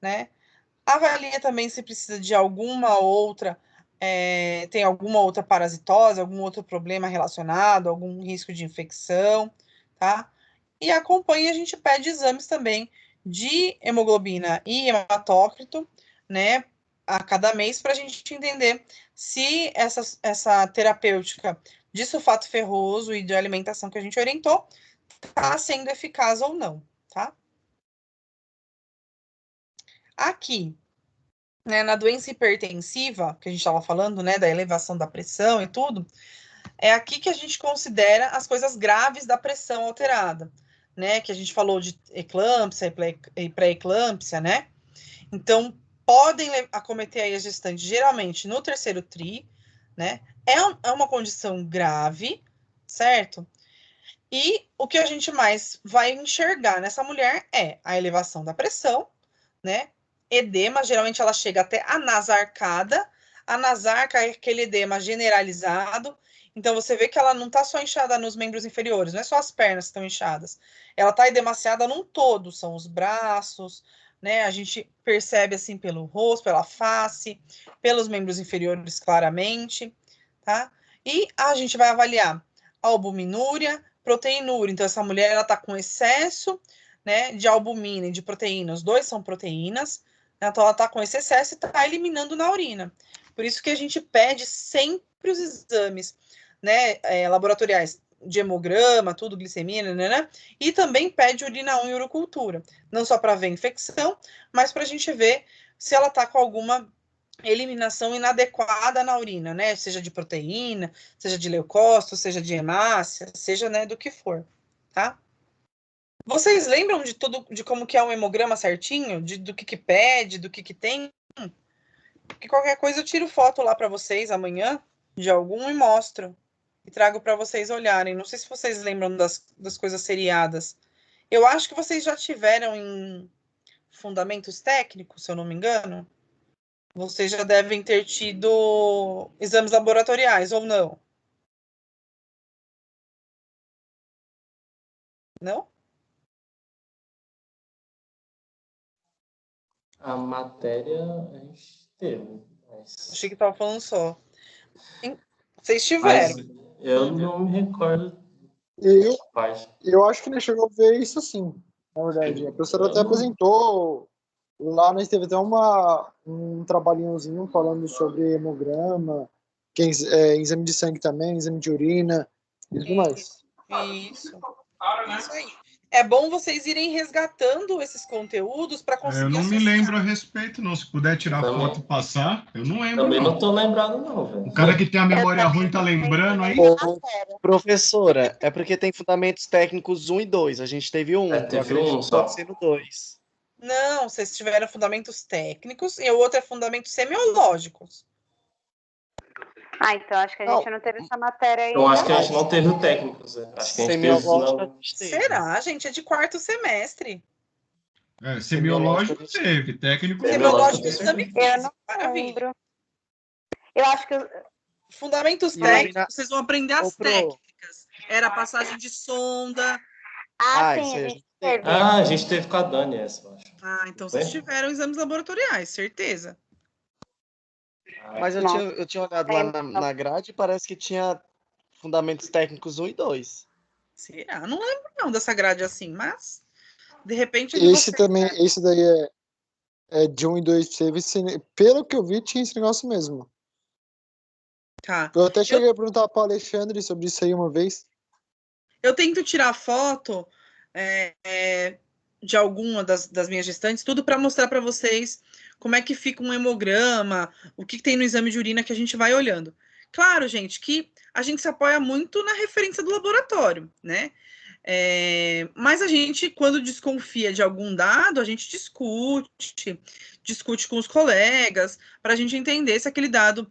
né? Avalia também se precisa de alguma outra, tem alguma outra parasitose, algum outro problema relacionado, algum risco de infecção, tá? E acompanha, a gente pede exames também de hemoglobina e hematócrito, né, a cada mês, para a gente entender se essa terapêutica de sulfato ferroso e de alimentação que a gente orientou está sendo eficaz ou não, tá? Aqui, né, na doença hipertensiva, que a gente estava falando, né, da elevação da pressão e tudo, é aqui que a gente considera as coisas graves da pressão alterada, né, que a gente falou de eclâmpsia e pré-eclâmpsia, né, então podem acometer aí a gestante, geralmente no terceiro tri, né, é uma condição grave, certo? E o que a gente mais vai enxergar nessa mulher é a elevação da pressão, né, edema, geralmente ela chega até a nasarcada. A nasarca é aquele edema generalizado. Então, você vê que ela não está só inchada nos membros inferiores, não é só as pernas que estão inchadas. Ela está edemaciada num todo, são os braços, né? A gente percebe assim pelo rosto, pela face, pelos membros inferiores claramente, tá? E a gente vai avaliar a albuminúria, proteinúria. Então, essa mulher, ela está com excesso, né, de albumina e de proteína. Os dois são proteínas. Então, ela está com esse excesso e está eliminando na urina. Por isso que a gente pede sempre os exames, né, laboratoriais de hemograma, tudo, glicemia, né? E também pede urina 1 e urocultura. Não só para ver infecção, mas para a gente ver se ela está com alguma eliminação inadequada na urina, né? Seja de proteína, seja de leucócito, seja de hemácia, seja, né, do que for, tá? Vocês lembram de tudo, de como que é um hemograma certinho? Do que pede, do que tem? E qualquer coisa eu tiro foto lá para vocês amanhã de algum e mostro. E trago para vocês olharem. Não sei se vocês lembram das coisas seriadas. Eu acho que vocês já tiveram em fundamentos técnicos, se eu não me engano. Vocês já devem ter tido exames laboratoriais, ou não? Não? A matéria a gente teve, mas... Achei que estava falando só. Vocês tiveram. Mas eu não me recordo Eu, parte. eu acho que ele chegou a ver isso sim, na verdade. A professora até apresentou lá, nós teve até um trabalhinhozinho falando sobre hemograma, exame de sangue também, exame de urina e tudo mais. Isso aí. É bom vocês irem resgatando esses conteúdos para conseguir Eu não me associar. lembro a respeito, não. Se puder tirar Também. foto e passar, eu não lembro, Também não não. tô lembrado, não, velho. O cara que tem a memória ruim tá lembrando aí? Ô, professora, é porque tem fundamentos técnicos 1 e 2. A gente teve um. Teve eu acredito um que só. pode ser no 2. Não, vocês tiveram fundamentos técnicos e o outro é fundamentos semiológicos. Então acho que a gente não teve essa matéria aí. Eu acho que a gente não teve o técnicos. Acho que a gente teve não. Será, gente? É de quarto semestre. Semiológico teve, técnico Semiológico teve. também Eu teve. não Maravilha. lembro. Eu acho que Fundamentos técnicos, vocês vão aprender as técnicas. Era a passagem de sonda. sim, a gente teve. A gente teve com a Dani essa, eu acho. Então vocês tiveram exames laboratoriais, certeza. Mas eu tinha olhado lá na grade e parece que tinha fundamentos técnicos 1 e 2. Será? Não lembro não dessa grade assim, mas de repente... Esse daí é de 1 e 2 teve, pelo que eu vi, tinha esse negócio mesmo. Tá. Eu até cheguei a perguntar para o Alexandre sobre isso aí uma vez. Eu tento tirar foto de alguma das minhas gestantes, tudo para mostrar para vocês como é que fica um hemograma, o que tem no exame de urina que a gente vai olhando. Claro, gente, que a gente se apoia muito na referência do laboratório, né? Mas a gente, quando desconfia de algum dado, a gente discute com os colegas, para a gente entender se aquele dado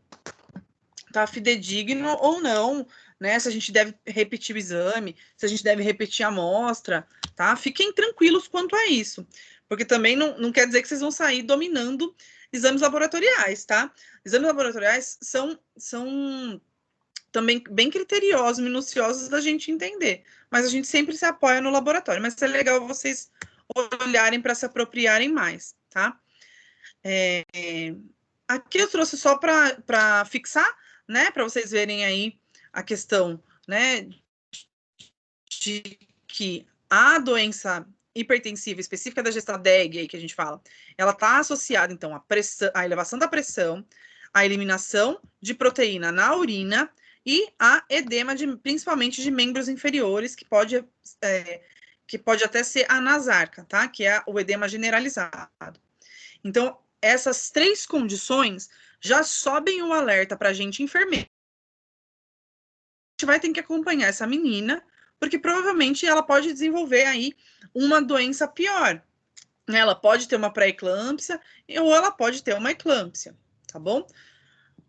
está fidedigno ou não, né? Se a gente deve repetir o exame, se a gente deve repetir a amostra, tá? Fiquem tranquilos quanto a isso, porque também não quer dizer que vocês vão sair dominando exames laboratoriais, tá? Exames laboratoriais são também bem criteriosos, minuciosos da gente entender, mas a gente sempre se apoia no laboratório, mas é legal vocês olharem para se apropriarem mais, tá? Aqui eu trouxe só para fixar, né, para vocês verem aí a questão, né, de que a doença hipertensiva específica da gestadeg, aí que a gente fala, ela está associada, então, à elevação da pressão, à eliminação de proteína na urina e a edema, principalmente de membros inferiores, que pode até ser a nasarca, tá? Que é o edema generalizado. Então, essas 3 condições já sobem o alerta para a gente enfermeira. A gente vai ter que acompanhar essa menina, porque provavelmente ela pode desenvolver aí uma doença pior. Ela pode ter uma pré-eclâmpsia ou ela pode ter uma eclâmpsia, tá bom?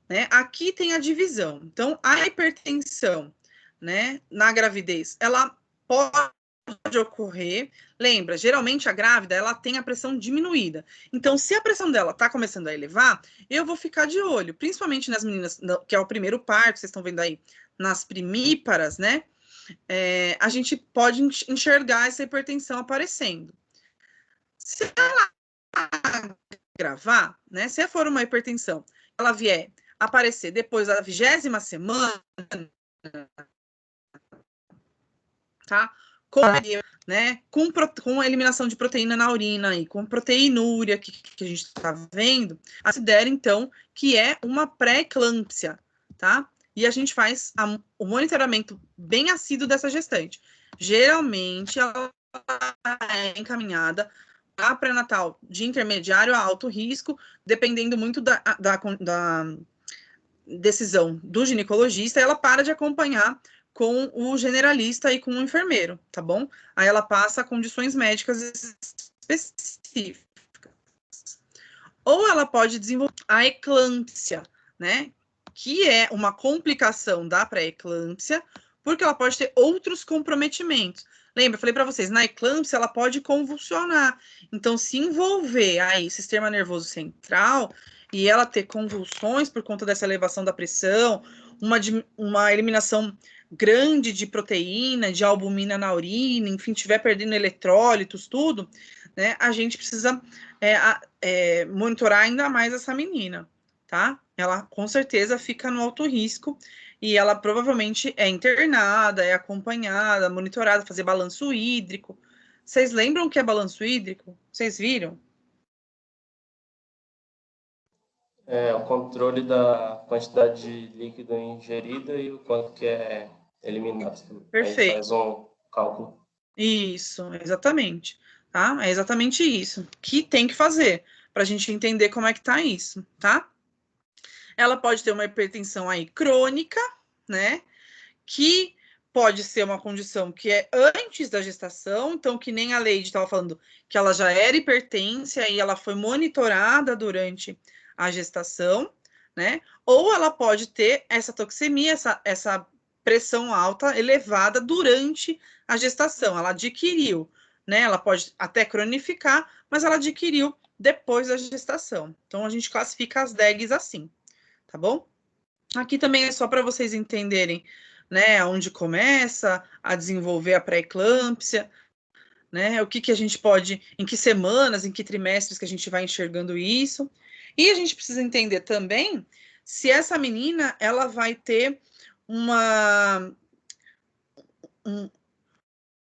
Né? Aqui tem a divisão. Então, a hipertensão, né, na gravidez, ela pode ocorrer. Lembra, geralmente a grávida, ela tem a pressão diminuída. Então, se a pressão dela está começando a elevar, eu vou ficar de olho, principalmente nas meninas, que é o primeiro parto, vocês estão vendo aí, nas primíparas, né? A gente pode enxergar essa hipertensão aparecendo. Se ela gravar, né? Se for uma hipertensão, ela vier aparecer depois da 20ª semana, tá? Com a eliminação de proteína na urina e com proteinúria que a gente está vendo, considera então que é uma pré-eclâmpsia, tá? E a gente faz o monitoramento bem assíduo dessa gestante. Geralmente ela é encaminhada a pré-natal de intermediário a alto risco, dependendo muito da decisão do ginecologista, ela para de acompanhar com o generalista e com o enfermeiro, tá bom? Aí ela passa a condições médicas específicas. Ou ela pode desenvolver a eclâmpsia, né? Que é uma complicação da pré-eclâmpsia, porque ela pode ter outros comprometimentos. Lembra, eu falei para vocês, na eclâmpsia ela pode convulsionar. Então, se envolver aí sistema nervoso central e ela ter convulsões por conta dessa elevação da pressão, uma eliminação grande de proteína, de albumina na urina, enfim, estiver perdendo eletrólitos, tudo, né? A gente precisa monitorar ainda mais essa menina, tá? Ela com certeza fica no alto risco e ela provavelmente é internada, é acompanhada, monitorada, fazer balanço hídrico. Vocês lembram o que é balanço hídrico? Vocês viram? É o controle da quantidade de líquido ingerida e o quanto que é eliminado. Perfeito. Aí faz um cálculo. Isso, exatamente. Tá? É exatamente isso que tem que fazer para a gente entender como é que tá isso, tá? Ela pode ter uma hipertensão aí crônica, né? Que pode ser uma condição que é antes da gestação, então que nem a Leide estava falando, que ela já era hipertensa e ela foi monitorada durante a gestação, né? Ou ela pode ter essa toxemia, essa pressão alta elevada durante a gestação, ela adquiriu, né? Ela pode até cronificar, mas ela adquiriu depois da gestação. Então a gente classifica as DEGs assim, tá bom? Aqui também é só para vocês entenderem, né, onde começa a desenvolver a pré-eclâmpsia, né, o que a gente pode, em que semanas, em que trimestres que a gente vai enxergando isso. E a gente precisa entender também se essa menina, ela vai ter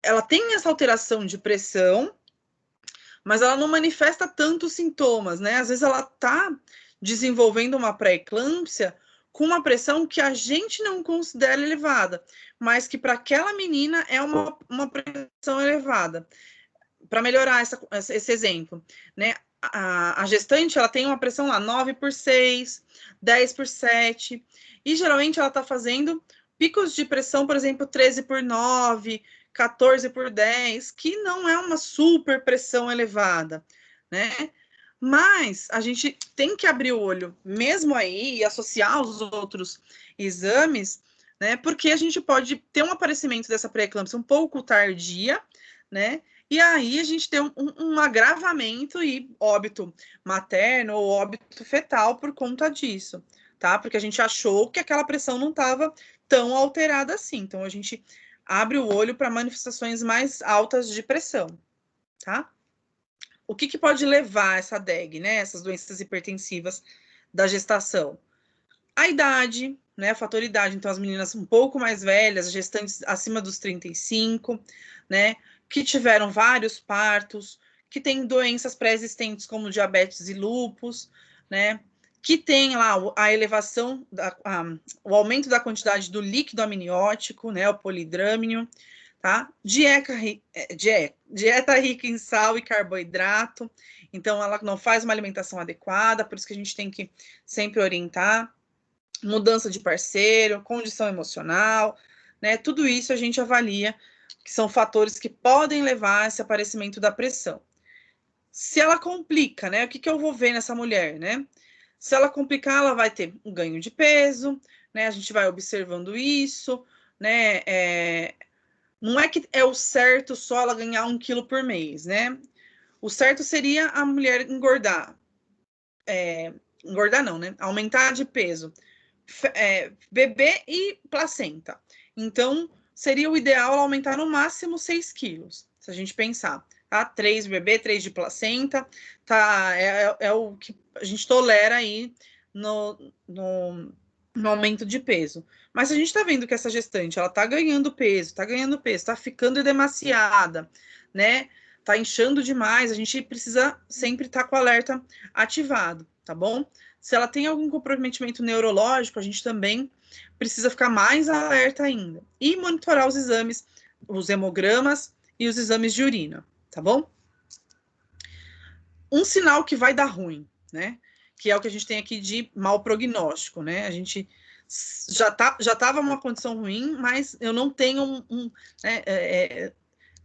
ela tem essa alteração de pressão, mas ela não manifesta tantos sintomas, né? Às vezes ela tá desenvolvendo uma pré-eclâmpsia com uma pressão que a gente não considera elevada, mas que para aquela menina é uma pressão elevada. Para melhorar esse exemplo, né? A gestante, ela tem uma pressão lá, 9/6, 10/7, e geralmente ela está fazendo picos de pressão, por exemplo, 13/9, 14/10, que não é uma super pressão elevada, né? Mas a gente tem que abrir o olho, mesmo aí, e associar aos outros exames, né? Porque a gente pode ter um aparecimento dessa pré-eclâmpsia um pouco tardia, né? E aí a gente tem um agravamento e óbito materno ou óbito fetal por conta disso, tá? Porque a gente achou que aquela pressão não estava tão alterada assim. Então a gente abre o olho para manifestações mais altas de pressão, tá? O que pode levar essa DEG, né? Essas doenças hipertensivas da gestação? A idade, né? A fator idade. Então, as meninas um pouco mais velhas, gestantes acima dos 35, né? Que tiveram vários partos, que têm doenças pré-existentes como diabetes e lúpus, né? Que tem lá a elevação, o aumento da quantidade do líquido amniótico, né? O polidrâmino, tá? Dieta rica em sal e carboidrato, então ela não faz uma alimentação adequada, por isso que a gente tem que sempre orientar. Mudança de parceiro, condição emocional, né? Tudo isso a gente avalia, que são fatores que podem levar a esse aparecimento da pressão. Se ela complica, né? O que eu vou ver nessa mulher, né? Se ela complicar, ela vai ter um ganho de peso, né? A gente vai observando isso, né? Não é que é o certo só ela ganhar 1 quilo por mês, né? O certo seria a mulher engordar. Engordar não, né? Aumentar de peso. Bebê e placenta. Então, seria o ideal ela aumentar no máximo 6 quilos, se a gente pensar. Tá? 3 de bebê, 3 de placenta, tá? É o que a gente tolera aí no aumento de peso. Mas a gente tá vendo que essa gestante, ela tá ganhando peso, tá ficando demasiada, né? Tá inchando demais, a gente precisa sempre estar com o alerta ativado, tá bom? Se ela tem algum comprometimento neurológico, a gente também precisa ficar mais alerta ainda. E monitorar os exames, os hemogramas e os exames de urina, tá bom? Um sinal que vai dar ruim, né? Que é o que a gente tem aqui de mau prognóstico, né? A gente já estava uma condição ruim, mas eu não tenho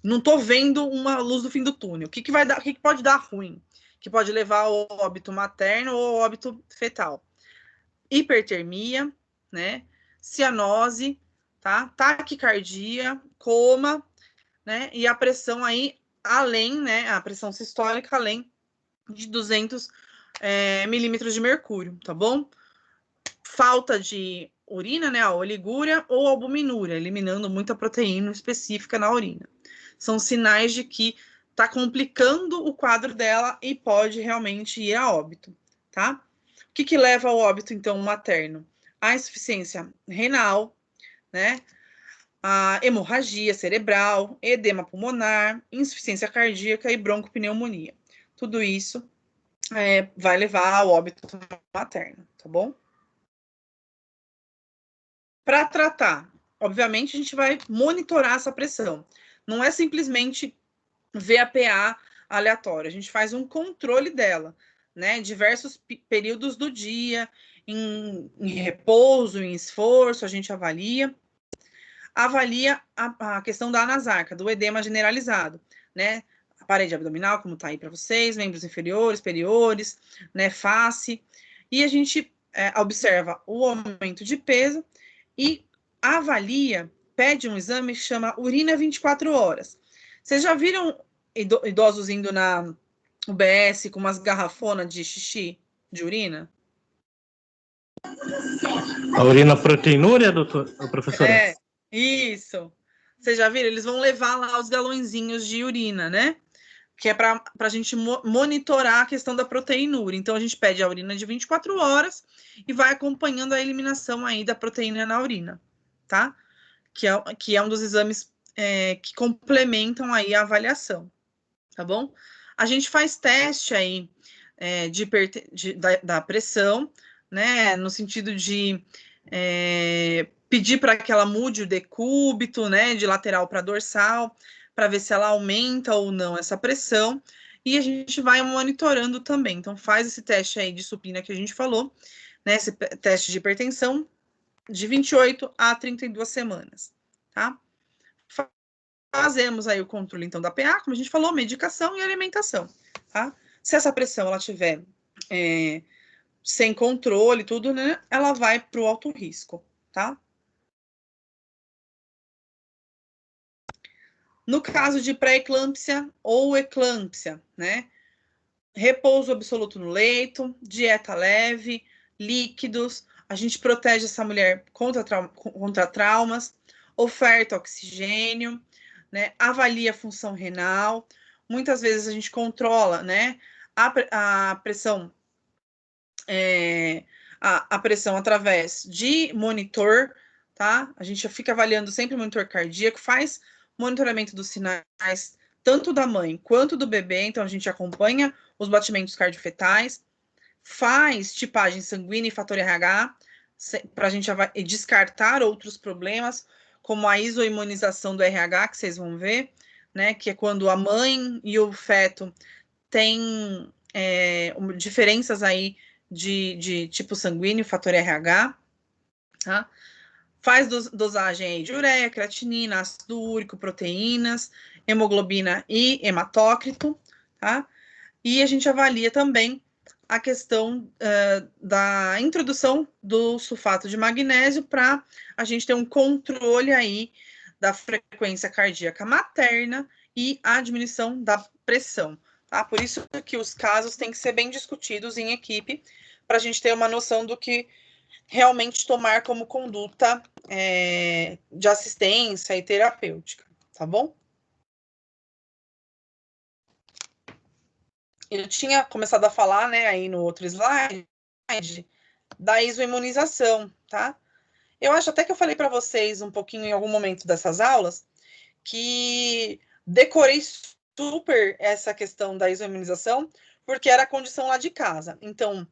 não estou vendo uma luz do fim do túnel. O que pode dar ruim? O que pode levar ao óbito materno ou ao óbito fetal. Hipertermia, né? Cianose, tá? Taquicardia, coma, né? E a pressão aí além, né? A pressão sistólica além de 200 milímetros de mercúrio, tá bom? Falta de urina, né? A oligúria ou albuminúria, eliminando muita proteína específica na urina. São sinais de que tá complicando o quadro dela e pode realmente ir a óbito, tá? O que leva ao óbito, então, materno? A insuficiência renal, né? A hemorragia cerebral, edema pulmonar, insuficiência cardíaca e broncopneumonia. Tudo isso vai levar ao óbito materno, tá bom? Para tratar, obviamente, a gente vai monitorar essa pressão. Não é simplesmente ver a PA aleatório, a gente faz um controle dela, né? Diversos períodos do dia, em repouso, em esforço, a gente avalia a questão da anasarca, do edema generalizado, né? A parede abdominal, como tá aí para vocês, membros inferiores, superiores, né? Face. E a gente observa o aumento de peso e avalia, pede um exame que chama urina 24 horas. Vocês já viram idosos indo na UBS com umas garrafonas de xixi, de urina? A urina proteinúria, professora? Isso. Vocês já viram? Eles vão levar lá os galõezinhos de urina, né? Que é para a gente monitorar a questão da proteinúria. Então, a gente pede a urina de 24 horas e vai acompanhando a eliminação aí da proteína na urina, tá? Que é um dos exames que complementam aí a avaliação, tá bom? A gente faz teste aí da pressão, né? No sentido de pedir para que ela mude o decúbito, né? De lateral para dorsal, para ver se ela aumenta ou não essa pressão, e a gente vai monitorando também. Então, faz esse teste aí de supina que a gente falou, né? Esse teste de hipertensão de 28 a 32 semanas, tá? Fazemos aí o controle, então, da PA, como a gente falou, medicação e alimentação, tá? Se essa pressão, ela tiver sem controle, tudo, né? Ela vai para o alto risco, tá? No caso de pré-eclâmpsia ou eclâmpsia, né? Repouso absoluto no leito, dieta leve, líquidos, a gente protege essa mulher contra traumas, oferta oxigênio, né? Avalia a função renal, muitas vezes a gente controla, né? A pressão, a pressão através de monitor, tá? A gente fica avaliando sempre o monitor cardíaco, faz monitoramento dos sinais, tanto da mãe quanto do bebê, então a gente acompanha os batimentos cardiofetais, faz tipagem sanguínea e fator RH, para a gente descartar outros problemas, como a isoimunização do RH, que vocês vão ver, né, que é quando a mãe e o feto têm diferenças aí de tipo sanguíneo, fator RH, tá? Faz dosagem aí de ureia, creatinina, ácido úrico, proteínas, hemoglobina e hematócrito, tá? E a gente avalia também a questão da introdução do sulfato de magnésio para a gente ter um controle aí da frequência cardíaca materna e a diminuição da pressão, tá? Por isso que os casos têm que ser bem discutidos em equipe, para a gente ter uma noção do que realmente tomar como conduta de assistência e terapêutica, tá bom? Eu tinha começado a falar, né, aí no outro slide, da isoimunização, tá? Eu acho até que eu falei para vocês um pouquinho em algum momento dessas aulas, que decorei super essa questão da isoimunização, porque era a condição lá de casa. Então,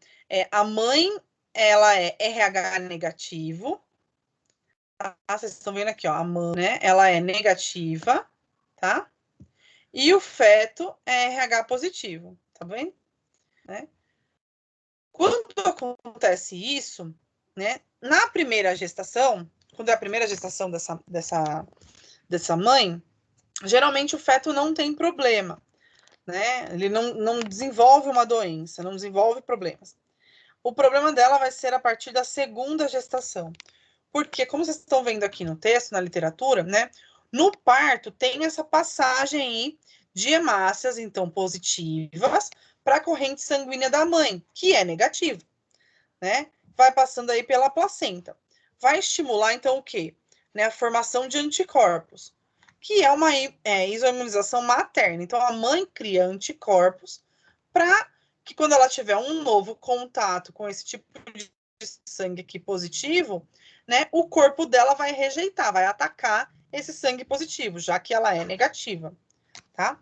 a mãe, ela é RH negativo, tá? Vocês estão vendo aqui, ó, a mãe, né, ela é negativa, tá? E o feto é RH positivo, tá vendo? Né? Quando acontece isso, né, na primeira gestação, quando é a primeira gestação dessa mãe, geralmente o feto não tem problema, né? Ele não desenvolve uma doença, não desenvolve problemas. O problema dela vai ser a partir da segunda gestação. Porque, como vocês estão vendo aqui no texto, na literatura, né? No parto tem essa passagem aí de hemácias, então, positivas, para a corrente sanguínea da mãe, que é negativa, né? Vai passando aí pela placenta. Vai estimular, então, o quê? Né, a formação de anticorpos, que é uma isoimunização materna. Então, a mãe cria anticorpos para que, quando ela tiver um novo contato com esse tipo de sangue aqui positivo, né, o corpo dela vai rejeitar, vai atacar esse sangue positivo, já que ela é negativa, tá?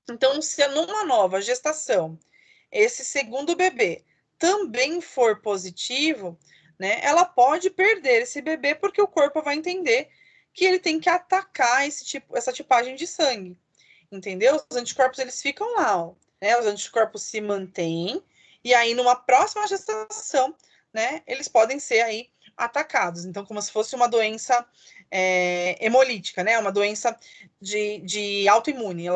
Então, se numa nova gestação, esse segundo bebê também for positivo, né, ela pode perder esse bebê porque o corpo vai entender que ele tem que atacar essa tipagem de sangue, entendeu? Os anticorpos, eles ficam lá, ó, né? Os anticorpos se mantêm e aí numa próxima gestação, né, eles podem ser aí atacados. Então, como se fosse uma doença hemolítica, né? Uma doença de autoimune.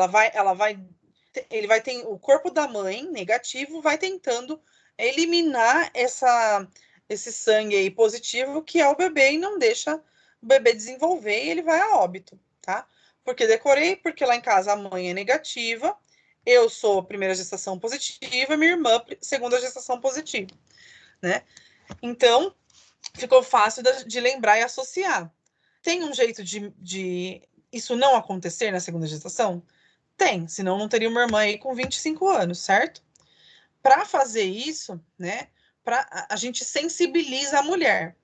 Ele vai ter o corpo da mãe negativo, vai tentando eliminar esse sangue aí positivo que é o bebê e não deixa o bebê desenvolver e ele vai a óbito, tá? Porque decorei, porque lá em casa a mãe é negativa, eu sou primeira gestação positiva, minha irmã segunda gestação positiva, né? Então, ficou fácil de lembrar e associar. Tem um jeito de isso não acontecer na segunda gestação? Tem, senão não teria uma irmã aí com 25 anos, certo? Para fazer isso, né, a gente sensibiliza a mulher.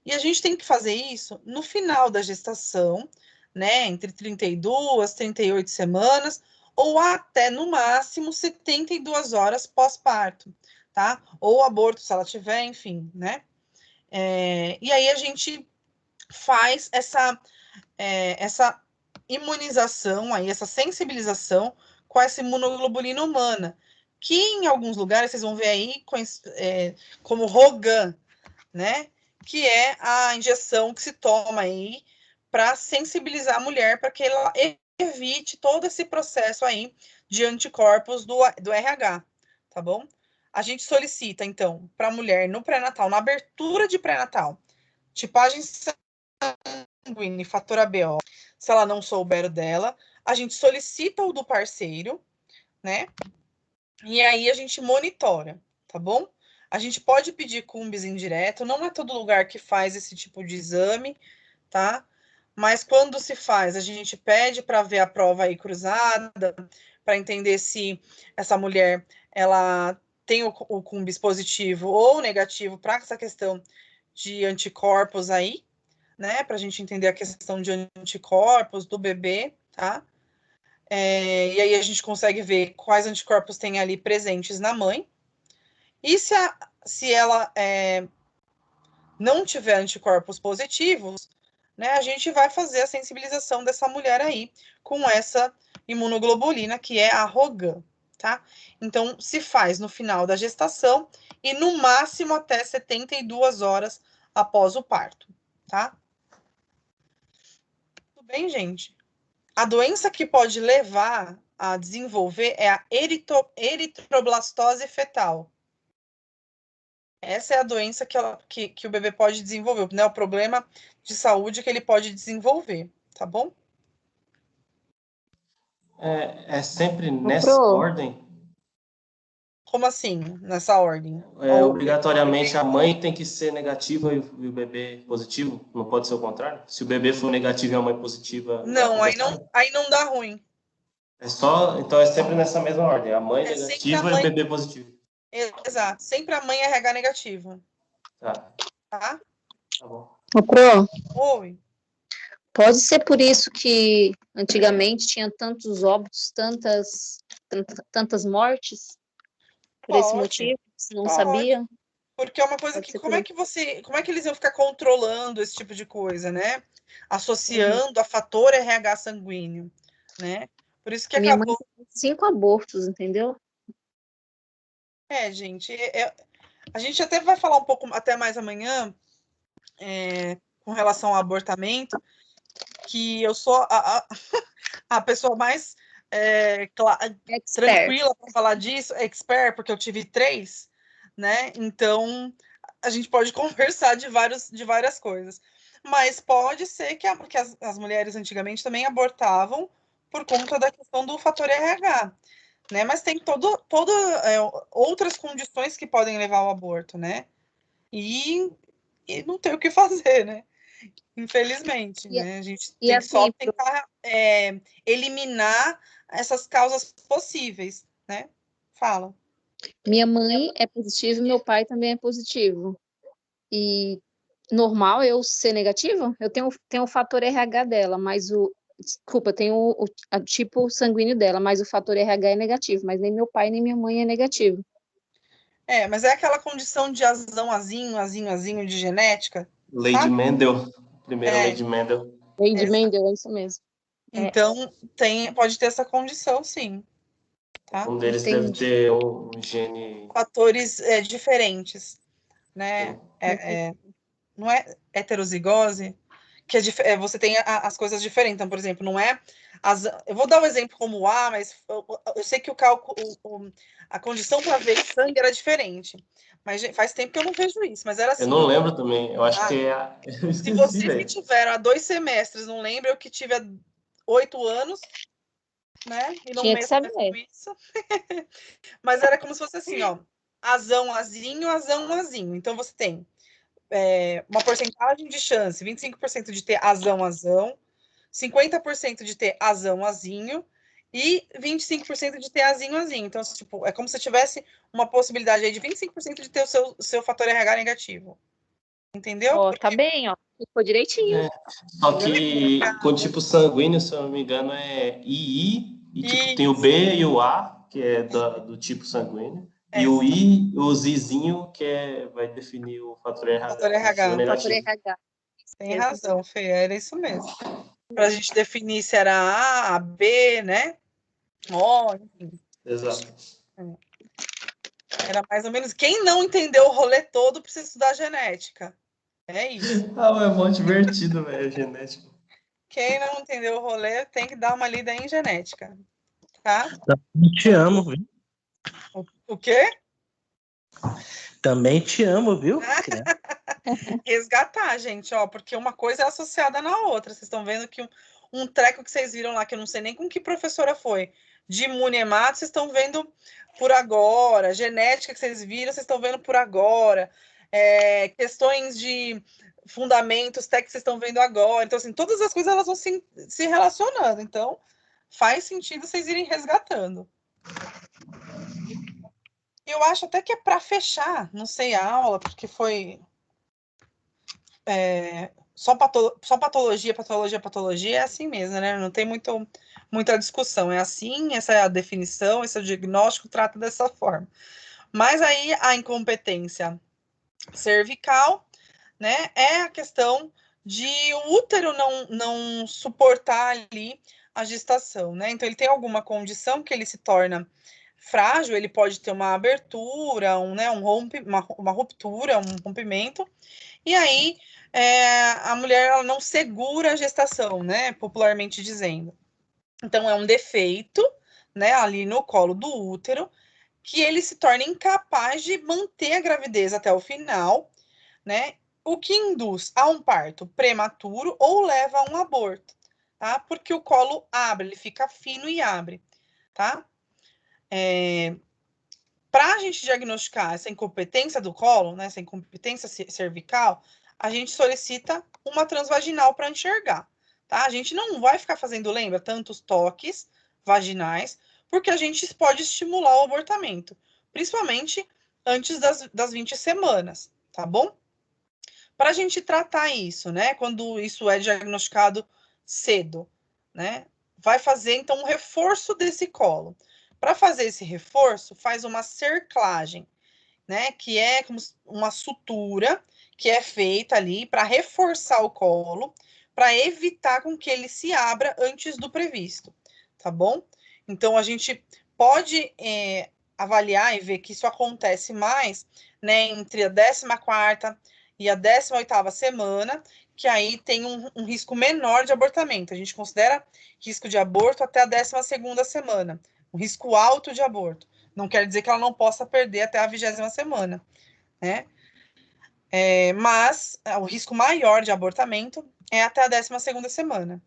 E a gente tem que fazer isso no final da gestação, né, entre 32, 38 semanas, ou até, no máximo, 72 horas pós-parto, tá? Ou aborto, se ela tiver, enfim, né? E aí a gente faz essa imunização, aí, essa sensibilização com essa imunoglobulina humana, que em alguns lugares vocês vão ver aí como Rogan, né? Que é a injeção que se toma aí para sensibilizar a mulher para que ela evite todo esse processo aí de anticorpos do RH, tá bom? A gente solicita, então, para a mulher no pré-natal, na abertura de pré-natal, tipagem sanguínea e fator ABO, se ela não souber dela, a gente solicita o do parceiro, né? E aí a gente monitora, tá bom? A gente pode pedir cumbis indireto, não é todo lugar que faz esse tipo de exame, tá? Mas quando se faz, a gente pede para ver a prova aí cruzada, para entender se essa mulher ela tem o cumbis positivo ou negativo para essa questão de anticorpos aí, né? Para a gente entender a questão de anticorpos do bebê, tá? E aí a gente consegue ver quais anticorpos tem ali presentes na mãe. E se ela não tiver anticorpos positivos, né, a gente vai fazer a sensibilização dessa mulher aí com essa imunoglobulina, que é a Rogan, tá? Então, se faz no final da gestação e no máximo até 72 horas após o parto, tá? Tudo bem, gente? A doença que pode levar a desenvolver é a eritroblastose fetal. Essa é a doença que o bebê pode desenvolver, né? O problema de saúde que ele pode desenvolver, tá bom? É sempre nessa ordem? Como assim, nessa ordem? Obrigatoriamente a mãe tem que ser negativa e o bebê positivo? Não pode ser o contrário? Se o bebê for negativo e a mãe positiva... Não, aí não dá ruim. Então é sempre nessa mesma ordem, a mãe negativa e o bebê positivo. Exato, sempre a mãe é RH negativo. Tá. Tá? Tá bom. Ô, Pro, Oi. pode ser por isso que antigamente tinha tantos óbitos, tantas mortes? Por esse motivo? Você não sabia? Porque é uma coisa que, como é que eles iam ficar controlando esse tipo de coisa, né? Associando a fator RH sanguíneo, né? Por isso que Minha acabou... mãe teve 5 abortos, entendeu? Gente, a gente até vai falar um pouco até mais amanhã com relação ao abortamento, que eu sou a pessoa mais tranquila para falar disso, expert, porque eu tive 3, né? Então, a gente pode conversar de várias coisas. Mas pode ser que porque as mulheres antigamente também abortavam por conta da questão do fator RH, né? Mas tem outras condições que podem levar ao aborto, né? E não tem o que fazer, né? Infelizmente, né? A gente tem que só tentar eliminar essas causas possíveis, né? Fala. Minha mãe é positiva e meu pai também é positivo. E normal eu ser negativo? Eu tenho o fator RH dela, mas desculpa, tenho o tipo sanguíneo dela, mas o fator RH é negativo, mas nem meu pai nem minha mãe é negativo. Mas é aquela condição de azinho de genética. Lei de Mendel. Primeira lei de Mendel. Lei de Mendel, é isso mesmo. Então, pode ter essa condição, sim. Tá? Um deles deve ter um gene... Fatores diferentes, né? Não é heterozigose, que você tem as coisas diferentes. Então, por exemplo, não é... eu vou dar um exemplo como o A, mas eu sei que o cálculo... a condição para ver sangue era diferente. Mas faz tempo que eu não vejo isso, mas era assim. Eu não lembro também, eu acho que é... Eu esqueci, se vocês que tiveram há 2 semestres não lembram, eu que tive há 8 anos, né? E não Tinha que saber. Isso. Mas era como se fosse assim, ó. Azão, azinho, azão, azinho. Então, você tem uma porcentagem de chance, 25% de ter azão, azão, 50% de ter azão, azinho e 25% de ter azinho, azinho. Então, tipo, é como se tivesse uma possibilidade aí de 25% de ter o seu fator RH negativo. Entendeu? Tá bem, ó. Ficou direitinho. Só que com tipo sanguíneo, se eu não me engano, é II, e tipo, tem o B e o A, que é do tipo sanguíneo, e o I, o Zizinho, que vai definir o fator RH. Fator RH. Tem razão, Fê, era isso mesmo. Para a gente definir se era A, B, né? Enfim. Exato. Era mais ou menos. Quem não entendeu o rolê todo precisa estudar genética. É isso. É muito divertido, velho, genética. Quem não entendeu o rolê tem que dar uma lida em genética. Tá? Também te amo, viu? O quê? Também te amo, viu? Resgatar, gente, ó, porque uma coisa é associada na outra. Vocês estão vendo que um treco que vocês viram lá, que eu não sei nem com que professora foi, de imunemato, vocês estão vendo por agora. Genética que vocês viram, vocês estão vendo por agora. Questões de fundamentos, técnicos, vocês estão vendo agora. Então, assim, todas as coisas elas vão se relacionando. Então, faz sentido vocês irem resgatando. Eu acho até que é para fechar, não sei, a aula, porque foi só patologia é assim mesmo, né? Não tem muita discussão. É assim, essa é a definição, esse é o diagnóstico, trata dessa forma. Mas aí a incompetência cervical, né? É a questão de o útero não suportar ali a gestação, né? Então ele tem alguma condição que ele se torna frágil, ele pode ter uma abertura, uma ruptura, um rompimento, e aí a mulher ela não segura a gestação, né? Popularmente dizendo. Então é um defeito, né? Ali no colo do útero, que ele se torna incapaz de manter a gravidez até o final, né? O que induz a um parto prematuro ou leva a um aborto, tá? Porque o colo abre, ele fica fino e abre, tá? Para a gente diagnosticar essa incompetência do colo, né, essa incompetência cervical, a gente solicita uma transvaginal para enxergar, tá? A gente não vai ficar fazendo, lembra, tantos toques vaginais, porque a gente pode estimular o abortamento, principalmente antes das 20 semanas, tá bom? Para a gente tratar isso, né, quando isso é diagnosticado cedo, né, vai fazer, então, um reforço desse colo. Para fazer esse reforço, faz uma cerclagem, né? Que é como uma sutura que é feita ali para reforçar o colo, para evitar com que ele se abra antes do previsto, tá bom? Então, a gente pode avaliar e ver que isso acontece mais, né? Entre a 14ª e a 18ª semana, que aí tem um risco menor de abortamento. A gente considera risco de aborto até a 12ª semana. Um risco alto de aborto. Não quer dizer que ela não possa perder até a 20ª semana, né? Mas o risco maior de abortamento é até a 12ª semana.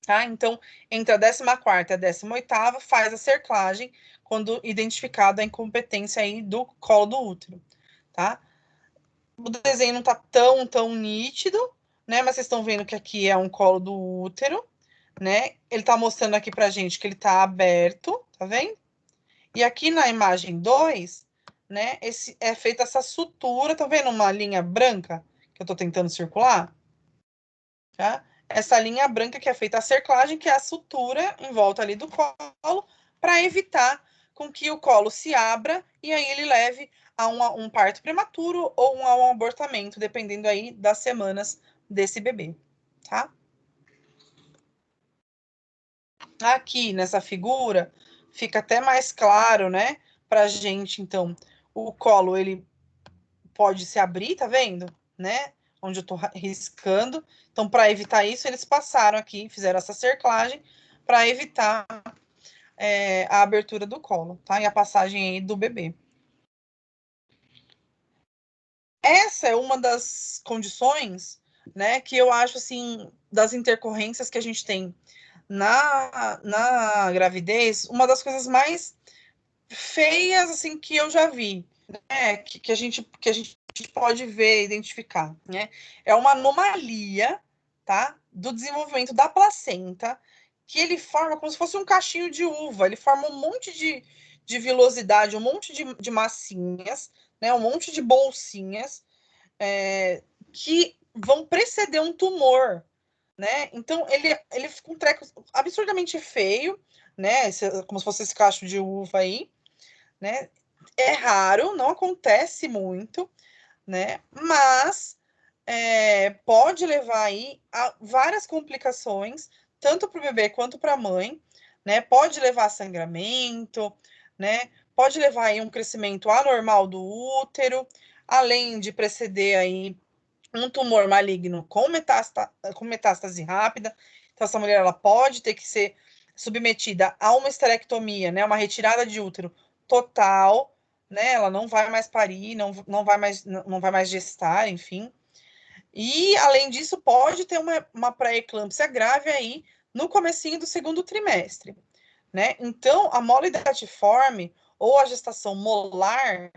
Tá? Então, entre a 14ª e a 18ª, faz a cerclagem quando identificada a incompetência aí do colo do útero, tá? O desenho não está tão nítido, né? Mas vocês estão vendo que aqui é um colo do útero, né? Ele está mostrando aqui pra gente que ele está aberto, tá vendo? E aqui na imagem 2, né? É feita essa sutura, tá vendo uma linha branca que eu estou tentando circular? Tá? Essa linha branca que é feita a cerclagem, que é a sutura em volta ali do colo, para evitar com que o colo se abra e aí ele leve a um parto prematuro ou a um abortamento, dependendo aí das semanas desse bebê, tá? Aqui nessa figura fica até mais claro, né, pra gente, então, o colo ele pode se abrir, tá vendo? Né? Onde eu tô riscando. Então, para evitar isso, eles passaram aqui, fizeram essa cerclagem para evitar a abertura do colo, tá? E a passagem aí do bebê. Essa é uma das condições, né, que eu acho, assim, das intercorrências que a gente tem na gravidez, uma das coisas mais feias, assim, que eu já vi, né, que a gente pode ver, identificar, né? É uma anomalia, tá? Do desenvolvimento da placenta, que ele forma como se fosse um cachinho de uva, ele forma um monte de vilosidade, um monte de massinhas, né? Um monte de bolsinhas que vão preceder um tumor, né? Então, ele fica um treco absurdamente feio, né? Como se fosse esse cacho de uva aí, né? É raro, não acontece muito, né? Mas pode levar aí a várias complicações, tanto para o bebê quanto para a mãe, né? Pode levar a sangramento, né? Pode levar aí um crescimento anormal do útero, além de preceder aí um tumor maligno com metástase rápida. Então, essa mulher ela pode ter que ser submetida a uma esterectomia, né? Uma retirada de útero total, né? Ela não vai mais parir, não vai mais gestar, enfim. E, além disso, pode ter uma pré-eclâmpsia grave aí no comecinho do 2º trimestre, né? Então, a mole datiforme ou a gestação molar,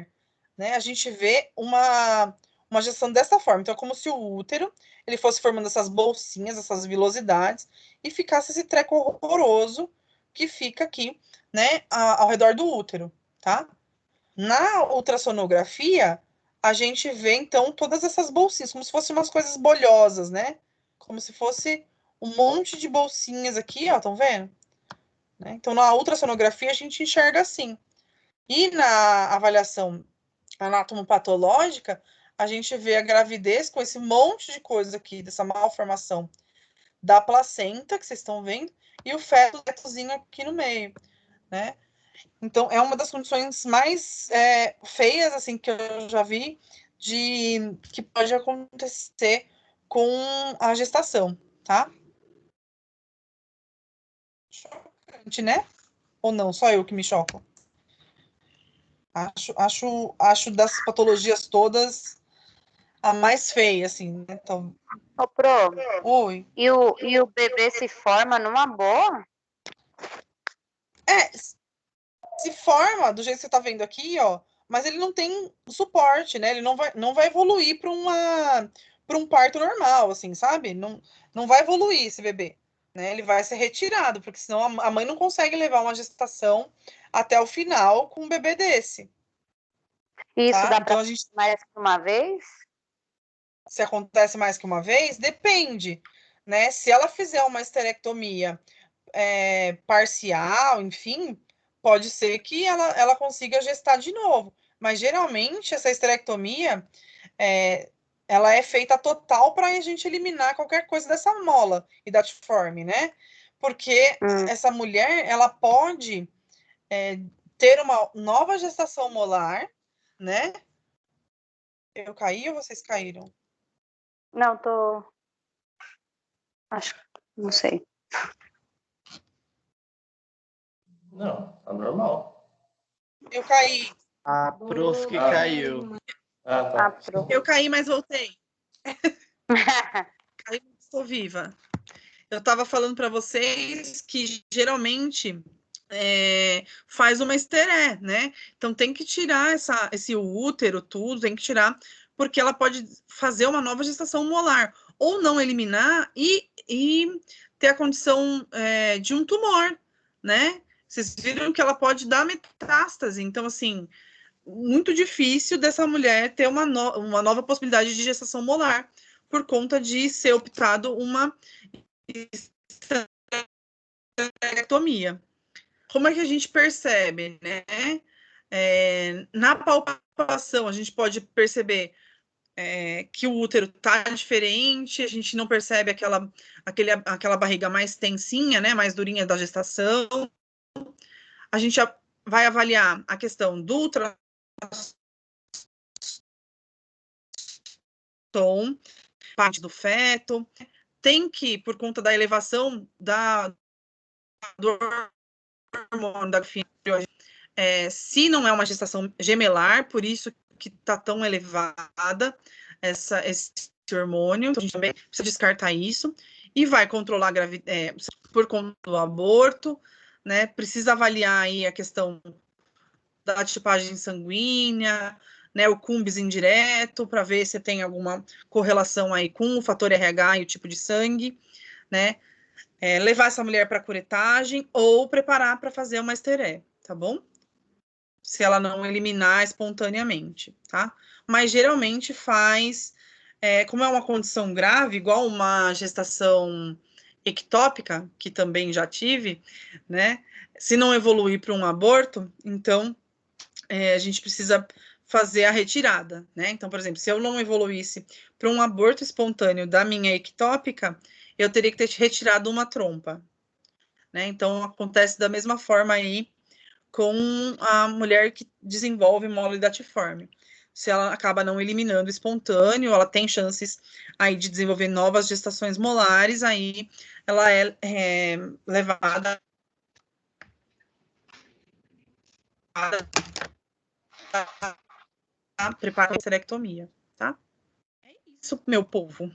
né? A gente vê uma gestação dessa forma. Então, é como se o útero ele fosse formando essas bolsinhas, essas vilosidades, e ficasse esse treco horroroso que fica aqui, né? Ao redor do útero, tá? Na ultrassonografia, a gente vê, então, todas essas bolsinhas, como se fossem umas coisas bolhosas, né? Como se fosse um monte de bolsinhas aqui, ó, estão vendo? Né? Então, na ultrassonografia, a gente enxerga assim. E na avaliação anatomopatológica, a gente vê a gravidez com esse monte de coisa aqui, dessa malformação da placenta, que vocês estão vendo, e o fetozinho aqui no meio, né? Então, é uma das condições mais feias, assim, que eu já vi, que pode acontecer com a gestação, tá? Chocante, né? Ou não? Só eu que me choco? Acho das patologias todas a mais feia, assim, né? Então... Ô, Pro, Oi. E o bebê se forma numa boa? Se forma do jeito que você tá vendo aqui, ó, mas ele não tem suporte, né? Ele não vai evoluir para um parto normal, assim, sabe? Não vai evoluir esse bebê, né? Ele vai ser retirado, porque senão a mãe não consegue levar uma gestação até o final com um bebê desse. E isso tá? dá Então, para mais que uma vez? Se acontece mais que uma vez, depende, né? Se ela fizer uma esterectomia parcial, enfim, pode ser que ela consiga gestar de novo. Mas geralmente essa esterectomia ela é feita total para a gente eliminar qualquer coisa dessa mola hidatiforme, né? Porque essa mulher ela pode ter uma nova gestação molar, né? Eu caí ou vocês caíram? Não, tô. Acho, não sei. Não, tá normal. Eu caí. A prof que caiu. Tá. Eu caí, mas voltei. Caí, mas estou viva. Eu estava falando para vocês que geralmente faz uma esteré, né? Então tem que tirar esse útero, tudo, tem que tirar, porque ela pode fazer uma nova gestação molar, ou não eliminar e ter a condição de um tumor, né? Vocês viram que ela pode dar metástase, então, assim, muito difícil dessa mulher ter uma nova possibilidade de gestação molar, por conta de ser optado uma esterectomia. Como é que a gente percebe, né? Na palpação, a gente pode perceber que o útero está diferente, a gente não percebe aquela barriga mais tensinha, né? Mais durinha da gestação. A gente vai avaliar a questão do ultrassom, parte do feto. Tem que, por conta da elevação do hormônio da se não é uma gestação gemelar, por isso que está tão elevada esse hormônio, então a gente também precisa descartar isso, e vai controlar a gravidez por conta do aborto, né? Precisa avaliar aí a questão da tipagem sanguínea, né? O cumbis indireto, para ver se tem alguma correlação aí com o fator RH e o tipo de sangue, né? Levar essa mulher para curetagem ou preparar para fazer uma esteré, tá bom? Se ela não eliminar espontaneamente, tá? Mas geralmente faz, como é uma condição grave, igual uma gestação ectópica, que também já tive, né? Se não evoluir para um aborto, então a gente precisa fazer a retirada, né? Então, por exemplo, se eu não evoluísse para um aborto espontâneo da minha ectópica, eu teria que ter retirado uma trompa, né? Então, acontece da mesma forma aí com a mulher que desenvolve mole datiforme. Se ela acaba não eliminando espontâneo, ela tem chances aí de desenvolver novas gestações molares, aí ela é levada a preparar a esterectomia, tá? É isso, meu povo.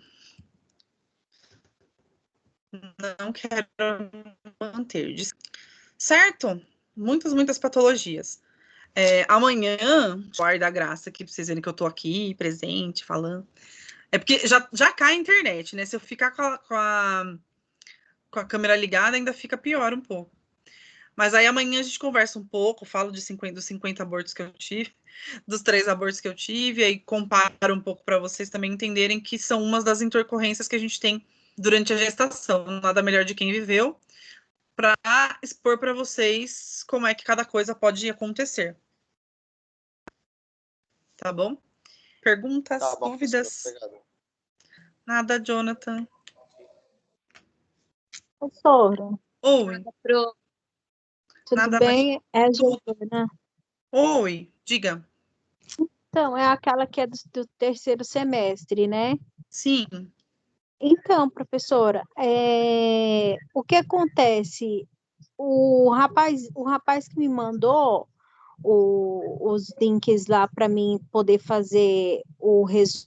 Não quero manter. Certo? Muitas patologias. Amanhã, guarda a graça aqui pra vocês verem que eu tô aqui, presente, falando. É porque já cai a internet, né? Se eu ficar com a câmera ligada, ainda fica pior um pouco. Mas aí amanhã a gente conversa um pouco, falo dos 50 abortos que eu tive, dos 3 abortos que eu tive, aí comparo um pouco para vocês também entenderem que são umas das intercorrências que a gente tem durante a gestação. Nada melhor de quem viveu, para expor para vocês como é que cada coisa pode acontecer. Tá bom? Perguntas, tá bom, dúvidas? obrigado. Nada, Jonathan. Professora. Oi. Tudo Nada bem? Mais. É a Giovana. Oi, diga. Então, é aquela que é do terceiro semestre, né? Sim. Então, professora, o que acontece? O rapaz que me mandou os links lá para mim poder fazer o resumo